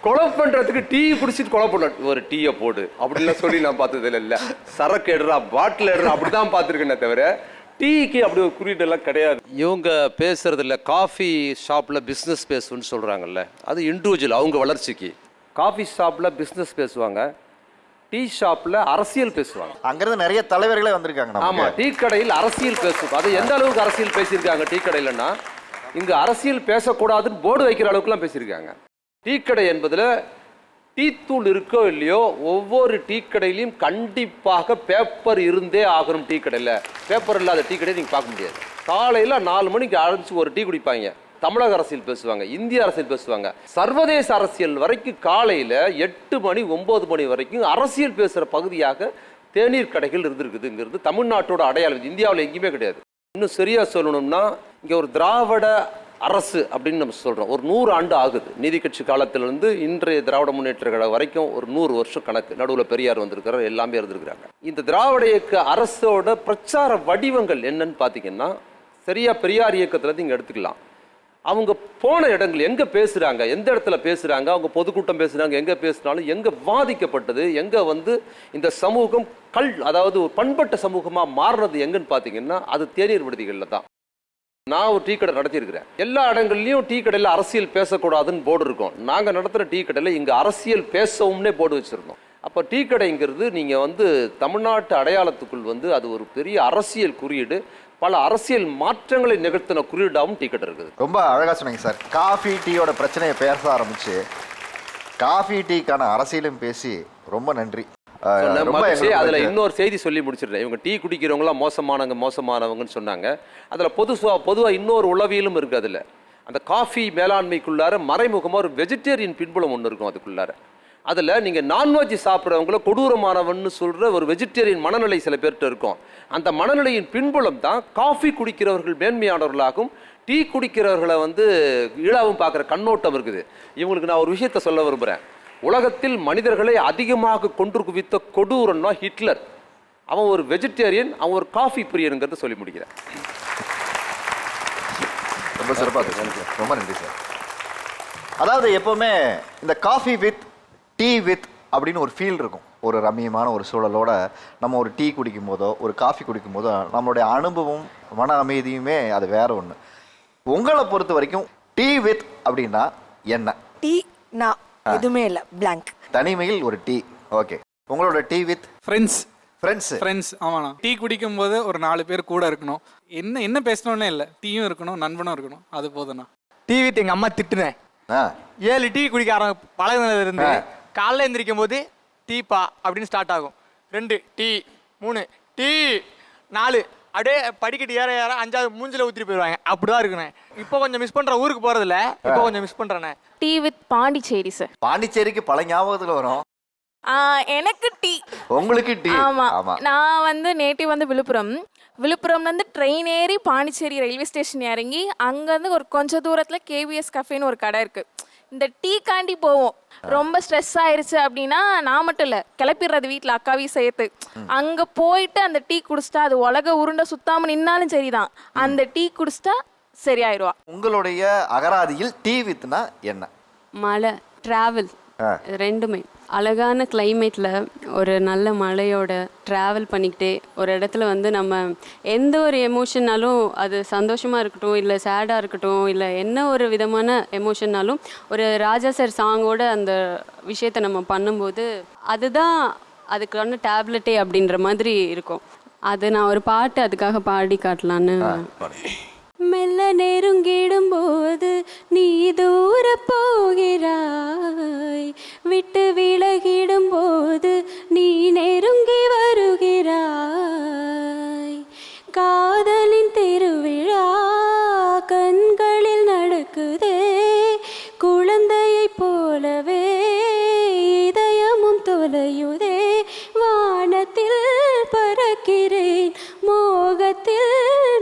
கொலை பண்ணுறதுக்கு டீ குடிச்சிட்டு கொலை பண்ண ஒரு டீயை போடு அப்படின்லாம் சொல்லி நான் பார்த்தது இல்லை. சரக்கு எடுறா, பாட்டில் எடுறா, அப்படி தான் பார்த்துருக்கேனே தவிர டீக்கு அப்படி ஒரு குறியீடெல்லாம் கிடையாது. இவங்க பேசுறது இல்லை, காஃபி ஷாப்பில் பிஸ்னஸ் பேசுன்னு சொல்கிறாங்கல்ல, அது இண்டிவிஜுவல் அவங்க வளர்ச்சிக்கு. காஃபி ஷாப்பில் பிஸ்னஸ் பேசுவாங்க, டீ ஷாப்பில் அரசியல் பேசுவாங்க. அங்கிருந்து நிறைய தலைவர்களே வந்திருக்காங்க. ஆமாம், டீ கடையில் அரசியல் பேசுவாங்க. அது எந்த அளவுக்கு அரசியல் பேசியிருக்காங்க டீ கடையிலன்னா, இங்கே அரசியல் பேசக்கூடாதுன்னு போர்டு வைக்கிற அளவுக்குலாம் பேசியிருக்காங்க. டீ கடை என்பதில் டீ தூள் இருக்கோ இல்லையோ, ஒவ்வொரு டீ கடையிலையும் கண்டிப்பாக பேப்பர் இருந்தே ஆகணும். டீ கடையில் பேப்பர் இல்லாத டீ கடையை நீங்கள் பார்க்க முடியாது. காலையில் 4 மணிக்கு ஆரம்பிச்சு ஒரு டீ குடிப்பாங்க. தமிழக அரசியல் பேசுவாங்க, இந்திய அரசியல் பேசுவாங்க, சர்வதேச அரசியல் வரைக்கும் காலையில் 8 மணி 9 மணி வரைக்கும் அரசியல் பேசுகிற பகுதியாக தேநீர் கடைகள் இருந்திருக்குதுங்கிறது தமிழ்நாட்டோட அடையாளம். இந்தியாவில் எங்கேயுமே கிடையாது. இன்னும் சரியாக சொல்லணும்னா, இங்கே ஒரு திராவிட அரசு அப்படின்னு நம்ம சொல்கிறோம். ஒரு 100 ஆண்டு ஆகுது. நீதி கட்சி காலத்திலிருந்து இன்றைய திராவிட முன்னேற்ற கழகம் வரைக்கும் ஒரு 100 வருஷம் கணக்கு. நடுவில் பெரியார் வந்திருக்கிறார், எல்லாமே இருந்திருக்கிறாங்க. இந்த திராவிட இயக்க அரசோட பிரச்சார வடிவங்கள் என்னன்னு பார்த்தீங்கன்னா, சரியாக பெரியார் இயக்கத்துலேருந்து இங்கே எடுத்துக்கலாம். அவங்க போன இடங்கள் எங்கே பேசுகிறாங்க, எந்த இடத்துல பேசுகிறாங்க, அவங்க பொதுக்கூட்டம் பேசுகிறாங்க, எங்கே பேசுனாலும் எங்கே வாதிக்கப்பட்டது, எங்கே இந்த சமூகம் அதாவது ஒரு பண்பட்ட சமூகமாக மாறுறது எங்கன்னு பார்த்தீங்கன்னா, அது தேநீர் விடுதிகளில் தான். நான் ஒரு டீ கடை நடத்தியிருக்கிறேன். எல்லா இடங்கள்லையும் டீ கடையில் அரசியல் பேசக்கூடாதுன்னு போர்டு இருக்கும். நாங்கள் நடத்துகிற டீ கடையில் இங்கே அரசியல் பேசவும்னே போர்டு வச்சுருந்தோம். அப்போ டீ கடைங்கிறது நீங்கள் தமிழ்நாட்டு அடையாளத்துக்குள் அது ஒரு பெரிய அரசியல் குறியீடு, பல அரசியல் மாற்றங்களை நிகழ்த்தின குறியீடாகவும் டீ கடை இருக்குது. ரொம்ப அழகாக சொன்னீங்க சார். காஃபி டீயோட பிரச்சனையை பேச ஆரம்பிச்சு காஃபி டீக்கான அரசியலும் பேசி ரொம்ப நன்றி. அதில் இன்னொரு செய்தி சொல்லி முடிச்சிடுறேன். இவங்க டீ குடிக்கிறவங்களாம் மோசமானவங்கன்னு சொன்னாங்க. அதில் பொதுவாக இன்னொரு உளவியலும் இருக்குது. அதில் அந்த காஃபி மேலாண்மைக்குள்ளார மறைமுகமாக ஒரு வெஜிடேரியன் பின்புலம் ஒன்று இருக்கும். அதுக்குள்ளார அதில் நீங்கள் நான்வெஜ் சாப்பிட்றவங்கள கொடூரமானவன்னு சொல்கிற ஒரு வெஜிடேரியன் மனநிலை சில பேர்கிட்ட இருக்கும். அந்த மனநிலையின் பின்புலம் தான் காஃபி குடிக்கிறவர்கள் மேன்மையானவர்களாகவும் டீ குடிக்கிறவர்களை ஈழாவும் பார்க்குற கண்ணோட்டம் இருக்குது. இவங்களுக்கு நான் ஒரு விஷயத்த சொல்ல விரும்புகிறேன். உலகத்தில் மனிதர்களை அதிகமாக கொன்று குவித்த கொடூரன்னா ஹிட்லர். அவன் ஒரு வெஜிடேரியன், அவன் ஒரு காஃபி பிரியனுங்கிறத சொல்லி முடிக்கிறேன். ரொம்ப சிறப்பாக, ரொம்ப நன்றி சார். அதாவது எப்போவுமே இந்த காஃபி வித் டீ வித் அப்படின்னு ஒரு ஃபீல் இருக்கும். ஒரு ரம்மியமான ஒரு சூழலோட நம்ம ஒரு டீ குடிக்கும் போதோ ஒரு காஃபி குடிக்கும் போதோ நம்மளுடைய அனுபவம் மன அமைதியுமே அது வேற ஒன்று. உங்களை பொறுத்த வரைக்கும் டீ வித் அப்படின்னா என்ன? டீ நான் எதுவுமே இல்லை, பிளாங்க். தனிமையில் ஒரு டீ. ஓகே, உங்களோட டீ வித் ஃப்ரெண்ட்ஸ். ஆமாண்ணா, டீ குடிக்கும் போது ஒரு 4 பேர் கூட இருக்கணும். என்ன பேசணும்னே இல்லை, டீயும் இருக்கணும், நண்பனும் இருக்கணும், அது போதும்ண்ணா. டீ வித் எங்கள் அம்மா திட்டுனேன். 7 டீ குடிக்க பழகினதுல இருந்து காலைல எந்திரிக்கும் போது டீப்பா அப்படின்னு ஸ்டார்ட் ஆகும். 2 டீ, 3 டீ, 4 அப்படியே படிக்கட்டு ஏற 5வது மூஞ்சில ஊத்திட்டு போயிடுவாங்க. அப்படிதான் இருக்குண்ணே. இப்போ கொஞ்சம் மிஸ் பண்றேன், ஊருக்கு போறதில்ல, இப்போ கொஞ்சம் மிஸ் பண்றேனே. Tea with Pondicherry sir. பாண்டிச்சேரிக்கு பல ஞாபகத்துல வரும். எனக்கு டீ. உங்களுக்கு டீ? ஆமா. நான் நேட்டிவ் விழுப்புரம்லேருந்து ட்ரெயின் ஏறி பாண்டிச்சேரி ரயில்வே ஸ்டேஷன் இறங்கி அங்கேருந்து ஒரு கொஞ்சம் தூரத்தில் கேவிஎஸ் கஃபேன்னு ஒரு கடை இருக்குது. இந்த டீ காண்டி போவோம். ரொம்ப ஸ்ட்ரெஸ் ஆயிருச்சு அப்படின்னா நான் மட்டும் இல்லை, கிளப்பிடுறது வீட்டில் அக்காவையும் சேர்த்து. அங்கே போயிட்டு அந்த டீ குடிச்சிட்டா அது உலக உருண்டை சுத்தாமல் நின்னாலும் சரிதான், அந்த டீ குடிச்சிட்டா சரியாயிருவா. உங்களுடைய அகராதியில் டீ வித்னா என்ன? மழை, ட்ராவல், ரெண்டுமே. அழகான கிளைமேட்டில் ஒரு நல்ல மழையோட ட்ராவல் பண்ணிக்கிட்டே ஒரு இடத்துல நம்ம எந்த ஒரு எமோஷன்னாலும், அது சந்தோஷமாக இருக்கட்டும் இல்லை சேடாக இருக்கட்டும் இல்லை என்ன ஒரு விதமான எமோஷன்னாலும், ஒரு ராஜா சார் சாங்கோட அந்த விஷயத்தை நம்ம பண்ணும்போது அதுதான் அதுக்கான டேப்லெட்டே அப்படின்ற மாதிரி இருக்கும். அது நான் ஒரு பாட்டு அதுக்காக பாடி காட்டலான்னு. மெல்ல நெருங்கிடும் போது நீ தூர போகிறாய், விட்டு விலகிடும் போது நீ நெருங்கி வருகிறாய். காதலின் திருவிழா கண்களில் நடக்குதே, குழந்தையை போலவே இதயமும் தொலையுதே. வானத்தில் பறக்கிறேன், மோகத்தில்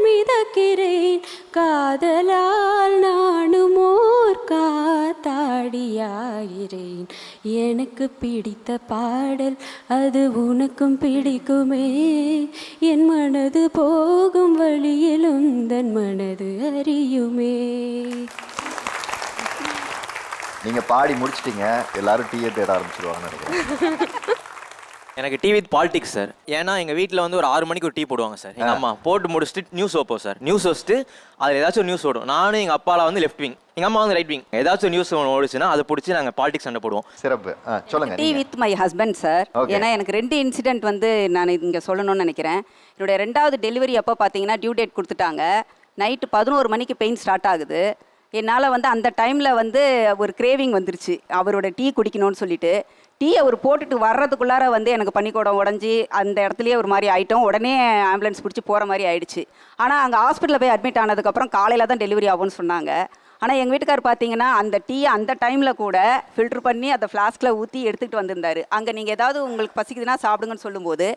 மிதக்கிறேன், காதலால் நானும் ஓர் காத்தாடியாகிறேன். எனக்கு பிடித்த பாடல் அது உனக்கும் பிடிக்குமே, என் மனது போகும் வழியிலும் தன் மனது அறியுமே. நீங்க பாடி முடிச்சிட்டீங்க, எல்லாரும் டீயை தேட ஆரம்பிச்சிருவாங்கன்னு நினைக்கிறேன். எனக்கு டீ வித் பாலிடிக்ஸ் சார். ஏன்னா எங்கள் வீட்டில் வந்து ஒரு 6 மணிக்கு ஒரு டீ போடுவாங்க சார். எங்கள் அம்மா போட்டு முடிச்சுட்டு நியூஸ் வைப்போம் சார். நியூஸ் வச்சுட்டு அதில் ஏதாச்சும் நியூஸ் ஓடும். நானும் எங்கள் அப்பாவில் வந்து லெஃப்ட் விங், எங்கள் அம்மா வந்து ரைட் விங். ஏதாச்சும் நியூஸ் ஓடிச்சுன்னா அதை பிடிச்சி நாங்கள் பாலிடிக்ஸ் சண்டை போடுவோம். சிறப்பு. சொல்லுங்க. Tea with my husband sir. ஏன்னா எனக்கு 2 இன்சிடென்ட் வந்து நான் இங்கே சொல்லணும்னு நினைக்கிறேன். என்னுடைய 2வது டெலிவரி அப்போ பார்த்தீங்கன்னா டியூ டேட் கொடுத்துட்டாங்க. நைட்டு 11 மணிக்கு பெயின் ஸ்டார்ட் ஆகுது. என்னால் வந்து அந்த டைமில் வந்து ஒரு கிரேவிங் வந்துருச்சு, அவரோட டீ குடிக்கணும்னு சொல்லிட்டு. டீ அவர் போட்டுட்டு வர்றதுக்குள்ளார வந்து எனக்கு பனிக்கூடம் உடஞ்சி அந்த இடத்துலையே ஒரு மாதிரி ஆகிட்டோம். உடனே ஆம்புலன்ஸ் பிடிச்சி போகிற மாதிரி ஆயிடுச்சு. ஆனால் அங்கே ஹாஸ்பிட்டலில் போய் அட்மிட் ஆனதுக்கப்புறம் காலையில் தான் டெலிவரி ஆகும்னு சொன்னாங்க. ஆனால் எங்கள் வீட்டுக்கார் பார்த்தீங்கன்னா அந்த டீ அந்த டைமில் கூட ஃபில்டர் பண்ணி அந்த ஃப்ளாஸ்கில் ஊற்றி எடுத்துகிட்டு வந்திருந்தார். அங்கே நீங்கள் ஏதாவது உங்களுக்கு பசிக்குதுன்னா சாப்பிடுங்கன்னு சொல்லும்போது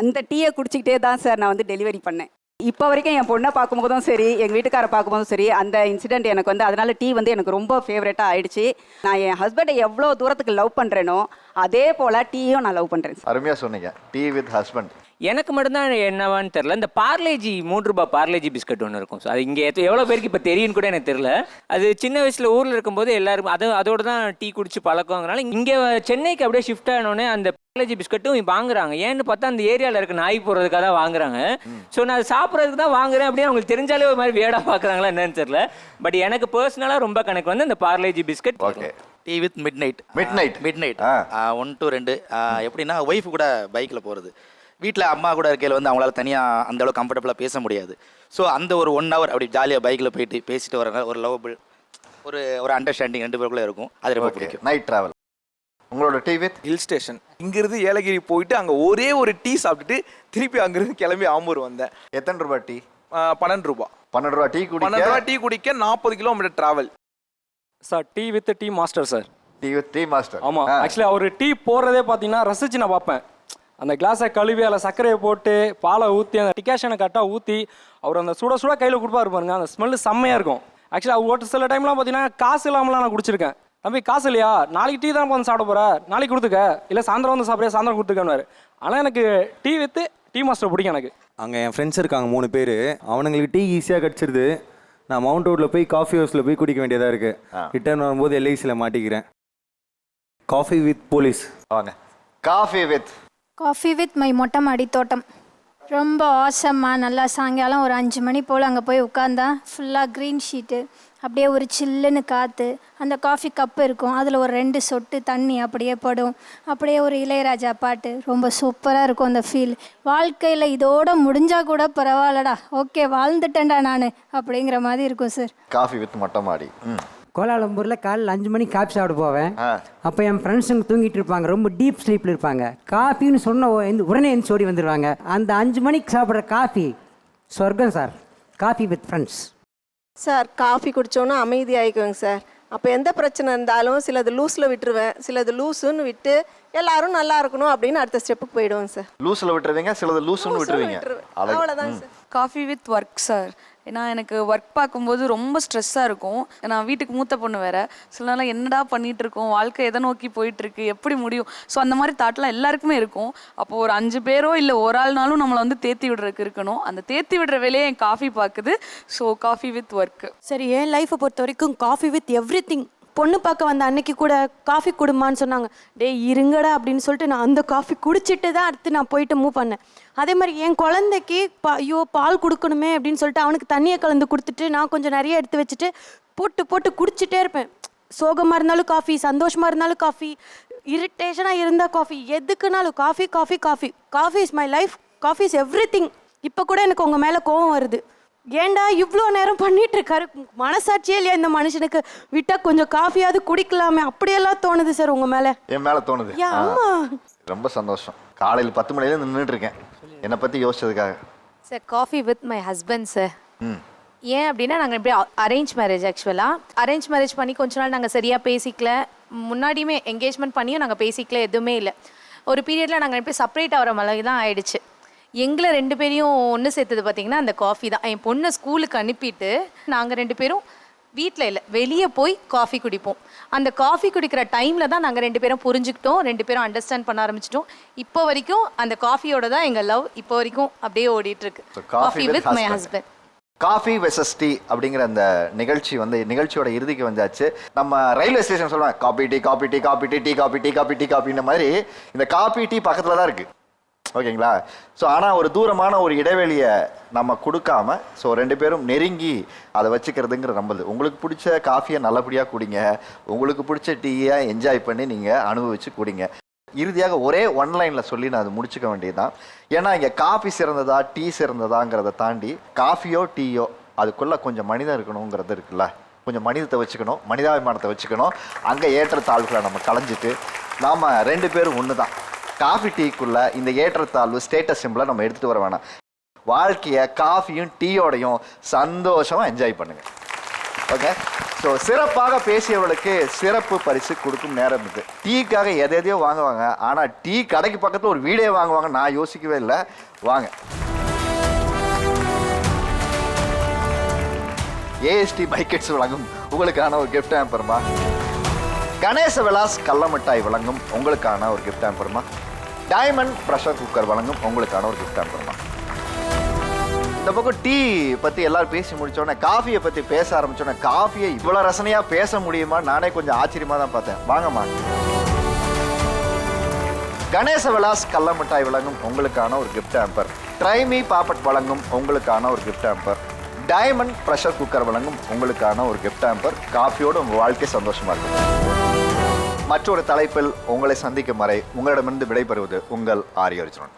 அந்த டீயை குடிச்சிக்கிட்டே தான் சார் நான் வந்து டெலிவரி பண்ணேன். இப்போ வரைக்கும் என் பொண்ணை பார்க்கும்போதும் சரி, எங்கள் வீட்டுக்காரை பார்க்கும்போதும் சரி, அந்த இன்சிடென்ட் எனக்கு வந்து அதனால டீ வந்து எனக்கு ரொம்ப ஃபேவரட்டாக ஆயிடுச்சு. நான் என் ஹஸ்பண்டை எவ்வளோ தூரத்துக்கு லவ் பண்ணுறேனோ அதே போல் டீயும் நான் லவ் பண்ணுறேன். அருமையாக சொன்னீங்க. Tea with husband. எனக்கு மட்டும்தான் என்னவான்னு தெரில, இந்த பார்லேஜி 3 ரூபாய் பார்லேஜி பிஸ்கட் ஒன்று இருக்கும். ஸோ அது இங்கே எவ்வளோ பேருக்கு இப்போ தெரியும்னு கூட எனக்கு தெரில. அது சின்ன வயசில் ஊரில் இருக்கும்போது எல்லாரும் அதோடு தான் டீ குடிச்சு பழக்கங்கிறனால இங்கே சென்னைக்கு அப்படியே ஷிஃப்ட் ஆனோடனே அந்த பார்லேஜி பிஸ்கட்டும் வாங்குறாங்க. ஏன்னு பார்த்தா அந்த ஏரியாவில் இருக்க நாய் போடுறதுக்காக தான் வாங்குறாங்க. ஸோ நான் அதை சாப்பிட்றதுக்கு தான் வாங்குறேன் அப்படின்னு அவங்களுக்கு தெரிஞ்சாலே ஒரு மாதிரி வேடாக பார்க்குறாங்களா என்னன்னு தெரில. பட் எனக்கு பர்சனலாக ரொம்ப கணக்கு வந்து அந்த Parle-G biscuit. Okay. Tea with mid night. 1 to 2. எப்படின்னா ஒய்ஃபு கூட பைக்கில் போகிறது. வீட்டில் அம்மா கூட இருக்கையில் வந்து அவங்களால தனியாக அந்த அளவுக்கு கம்ஃபர்டபுளாக பேச முடியாது. ஸோ அந்த ஒரு 1 hour அப்படி ஜாலியாக பைக்கில் போயிட்டு பேசிட்டு வரனால ஒரு லவபிள் ஒரு அண்டர்ஸ்டாண்டிங் 2 பேருக்குள்ளே இருக்கும். அது ரொம்ப பிடிக்கும். Night travel. உங்களோட டீ வித் ஹில் ஸ்டேஷன். இங்கிருந்து ஏலகிரி போயிட்டு அங்கே ஒரே ஒரு டீ சாப்பிட்டுட்டு திருப்பி அங்கிருந்து கிளம்பி ஆம்பூர் வந்தேன். எத்தனை ரூபாய் டீ? 12 ரூபா. 12 ரூபா டீ குடிக்க 12 ரூபா டீ குடிக்க 40 kilometre travel. Sir tea with tea master sir. Tea with tea master. ஆமாம். ஆக்சுவலி அவர் டீ போடுறதே பார்த்தீங்கன்னா ரசிச்சு நான் பார்ப்பேன். அந்த கிளாஸை கழுவி அதில் சர்க்கரையை போட்டு பாலை ஊற்றி அந்த டிகாஷனை கரெக்டாக ஊற்றி அவர் அந்த சுட சுட கையில் கொடுப்பாரு பாருங்க, அந்த ஸ்மெல்லு செம்மையாக இருக்கும். ஆக்சுவலி அவர் சில டைம்லாம் பார்த்தீங்கன்னா காசு இல்லாமலாம் நான் குடிச்சிருக்கேன். தம்பி காசு இல்லையா, நாளைக்கு டீ தான் வந்து சாப்பிட போகிற, நாளைக்கு கொடுத்துக்க, இல்லை சாயந்தரம் வந்து சாப்பிட்றியா, சாயந்தரம் கொடுத்துக்கன்னு. ஆனால் எனக்கு டீ வித்து டீ மாஸ்டர் பிடிக்கும் எனக்கு. அங்கே என் ஃப்ரெண்ட்ஸ் இருக்காங்க 3 பேர். அவனுங்களுக்கு டீ ஈஸியாக கிடச்சிருது. நான் மவுண்ட் ரோட்டில் போய் காஃபி ஹவுஸில் போய் குடிக்க வேண்டியதாக இருக்குது. ரிட்டர்ன் வரும்போது எல்ஐசியில் மாட்டிக்கிறேன். Coffee with police. வாங்க. காஃபி வித் மை மொட்டை மாடி தோட்டம். ரொம்ப ஆசமாக நல்லா சாயங்காலம் ஒரு 5 மணி போல் அங்கே போய் உட்காந்தா ஃபுல்லாக க்ரீன் ஷீட்டு, அப்படியே ஒரு சில்லுன்னு காற்று, அந்த காஃபி கப்பு இருக்கும், அதில் ஒரு 2 சொட்டு தண்ணி அப்படியே படும், அப்படியே ஒரு இளையராஜா பாட்டு, ரொம்ப சூப்பராக இருக்கும் அந்த ஃபீல். வாழ்க்கையில் இதோட முடிஞ்சால் கூட பரவாயில்லடா, ஓகே வாழ்ந்துட்டேன்டா நான் அப்படிங்கிற மாதிரி இருக்கும் சார். காஃபி வித் மொட்டை மாடி. கோலாலம்பூரில் காலையில் 5 மணிக்கு காஃபி சாப்பிட போவேன். அப்போ என் ஃப்ரெண்ட்ஸுங்க தூங்கிட்டு இருப்பாங்க, ரொம்ப டீப் ஸ்லீப்பில் இருப்பாங்க. காஃபின்னு சொன்ன உடனே எந்த ஓடி வந்துடுவாங்க. அந்த 5 மணிக்கு சாப்பிட்ற காஃபி சொர்க்கம் sir. Coffee with friends. Sir coffee குடித்தோன்னா அமைதியாகிக்குவேங்க சார். அப்போ எந்த பிரச்சனை இருந்தாலும் சிலது லூஸில் விட்டுருவேன், சிலது லூஸுன்னு விட்டு எல்லாரும் நல்லா இருக்கணும் அப்படின்னு அடுத்த ஸ்டெப்புக்கு போயிடுவோங்க சார். லூஸில் விட்டுருவீங்க, சிலது லூஸுன்னு விட்டுருவீங்க. அவ்வளோதாங்க sir. Coffee with work sir. ஏன்னா எனக்கு ஒர்க் பார்க்கும்போது ரொம்ப ஸ்ட்ரெஸ்ஸாக இருக்கும். நான் வீட்டுக்கு மூத்த பொண்ணு வேறு. சில நாள் என்னடா பண்ணிகிட்டு இருக்கோம், வாழ்க்கை எதை நோக்கி போயிட்டுருக்கு, எப்படி முடியும், ஸோ அந்த மாதிரி தாட்லாம் எல்லாருக்குமே இருக்கும். அப்போது ஒரு 5 பேரோ இல்லை ஒரு ஆள்னாலும் நம்மளை வந்து தேத்தி விடுறதுக்கு இருக்கணும். அந்த தேத்தி விடுற வேலையை என் காஃபி பார்க்குது. So coffee with work. சரி, என் லைஃப்பை பொறுத்த வரைக்கும் காஃபி வித் எவ்ரி திங். பொண்ணு பார்க்க வந்த அன்னைக்கு கூட காஃபி குடுமான்னு சொன்னாங்க. டே இருங்கடா அப்படின்னு சொல்லிட்டு நான் அந்த காஃபி குடிச்சிட்டு தான் அடுத்து நான் போயிட்டு மூவ் பண்ணேன். அதே மாதிரி என் குழந்தைக்கு ஐயோ பால் கொடுக்கணுமே அப்படின்னு சொல்லிட்டு அவனுக்கு தண்ணியை கலந்து கொடுத்துட்டு நான் கொஞ்சம் நிறைய எடுத்து வச்சுட்டு போட்டு குடிச்சிட்டே இருப்பேன். சோகமாக இருந்தாலும் காஃபி, சந்தோஷமாக இருந்தாலும் காஃபி, இரிட்டேஷனாக இருந்தால் காஃபி, எதுக்குனாலும் coffee coffee coffee. Coffee is my life. Coffee is everything. இப்போ கூட எனக்கு உங்கள் மேலே கோவம் வருது. ஏண்டா இவ்வளோ நேரம் பண்ணிட்டு இருக்காரு, மனசாட்சியே இல்லையா இந்த மனுஷனுக்கு, விட்டா கொஞ்சம் காஃபியாவது குடிக்கலாமே, அப்படியெல்லாம் தோணுது சார் உங்க மேல. என் மேல தோணுது. ஆமா, ரொம்ப சந்தோஷம். காலையில் 10 மணில நின்றுட்டு இருக்கேன் என்னை பத்தி யோசிச்சதுக்காக. Sir coffee with my husband sir. ஏன் அப்படின்னா நாங்கள் இப்படி அரேஞ்ச் மேரேஜ். ஆக்சுவலாக அரேஞ்ச் மேரேஜ் பண்ணி கொஞ்ச நாள் நாங்கள் சரியாக பேசிக்கல. முன்னாடியுமே என்கேஜ்மெண்ட் பண்ணியும் நாங்கள் பேசிக்கல, எதுவுமே இல்லை. ஒரு பீரியடில் நாங்கள் எப்படி செப்பரேட் ஆகிற மாதிரி தான் ஆயிடுச்சு. எங்களை 2 பேரையும் ஒன்று சேர்த்தது பார்த்திங்கன்னா அந்த காஃபி தான். என் பொண்ணை ஸ்கூலுக்கு அனுப்பிட்டு நாங்கள் 2 பேரும் வீட்டில் இல்லை வெளியே போய் காஃபி குடிப்போம். அந்த காஃபி குடிக்கிற டைமில் தான் நாங்கள் 2 பேரும் புரிஞ்சுக்கிட்டோம், 2 பேரும் அண்டர்ஸ்டாண்ட் பண்ண ஆரம்பிச்சிட்டோம். இப்போ வரைக்கும் அந்த காஃபியோட தான் எங்கள் லவ் இப்போ வரைக்கும் அப்படியே ஓடிட்டுருக்கு. Coffee with my husband. Coffee versus tea அப்படிங்கிற அந்த நிகழ்ச்சி வந்து நிகழ்ச்சியோட இறுதிக்கு வந்தாச்சு. நம்ம ரயில்வே ஸ்டேஷன் சொல்லுவாங்க coffee tea coffee tea coffee tea tea coffee tea coffee tea காபின்ற மாதிரி இந்த காபி டீ பக்கத்தில் தான் இருக்குது. ஓகேங்களா? ஸோ ஆனால் ஒரு தூரமான ஒரு இடைவெளியை நம்ம கொடுக்காம ஸோ 2 பேரும் நெருங்கி அதை வச்சுக்கிறதுங்கிற நம்பது. உங்களுக்கு பிடிச்ச காஃபியை நல்லபடியாக குடிங்க, உங்களுக்கு பிடிச்ச டீயை என்ஜாய் பண்ணி நீங்கள் அனுபவிச்சு குடிங்க. இறுதியாக ஒரே ஒன்லைனில் சொல்லி நான் அதை முடிச்சுக்க வேண்டியதுதான். ஏன்னா இங்கே காஃபி சிறந்ததா டீ சிறந்ததாங்கிறத தாண்டி காஃபியோ டீயோ அதுக்குள்ளே கொஞ்சம் மனிதம் இருக்கணுங்கிறது இருக்குல்ல, கொஞ்சம் மனிதத்தை வச்சுக்கணும், மனிதாபிமானத்தை வச்சுக்கணும். அங்கே ஏற்றத்தாழ்வுகளை நம்ம களைஞ்சிட்டு நாம் 2 பேரும் ஒன்று தான். காஃபி டீக்குள்ளே இந்த ஏற்றத்தாழ்வு ஸ்டேட்டஸ் சிம்பிளை நம்ம எடுத்துகிட்டு வர வேணாம். வாழ்க்கையை காஃபியும் டீயோடையும் சந்தோஷமாக என்ஜாய் பண்ணுங்கள். ஓகே. ஸோ சிறப்பாக பேசியவர்களுக்கு சிறப்பு பரிசு கொடுக்கும் நேரம் இது. டீக்காக எதையோ வாங்குவாங்க, ஆனால் டீ கடைக்கு பக்கத்தில் ஒரு வீடே வாங்குவாங்க. நான் யோசிக்கவே இல்லை. வாங்க. ஏஎஸ்டி பைக்கெட்ஸ் வழங்கும் உங்களுக்கான ஒரு கிஃப்ட் ஹேம்பர்மா. கணேச விலாஸ் கள்ள மிட்டாய் வழங்கும் உங்களுக்கான ஒரு கிஃப்ட் ஹேம்பர்மா. டைமண்ட் ப்ரெஷர் குக்கர் வழங்கும் உங்களுக்கான ஒரு கிஃப்ட் ஹேம்பர்மா. இந்த பக்கம் டீ பற்றி எல்லாரும் பேசி முடித்தோடனே காஃபியை பற்றி பேச ஆரம்பித்தோன்னே காஃபியை இவ்வளோ ரசனையாக பேச முடியுமா நானே கொஞ்சம் ஆச்சரியமாக தான் பார்த்தேன். வாங்கம்மா. கணேச விலாஸ் கள்ள மிட்டாய் வழங்கும் உங்களுக்கான ஒரு கிஃப்ட் ஹேம்பர். ட்ரைமி பாப்பட் வழங்கும் உங்களுக்கான ஒரு gift hamper. Diamond pressure cooker வழங்கும் உங்களுக்கான ஒரு கிஃப்ட் ஹேம்பர். காஃபியோடு உங்கள் வாழ்க்கை சந்தோஷமாக இருக்கும். மற்றொரு தலைப்பில் உங்களை சந்திக்கும் வரை உங்களிடமிருந்து விடைபெறுவது உங்கள் ஆரி அர்ஜுனன்.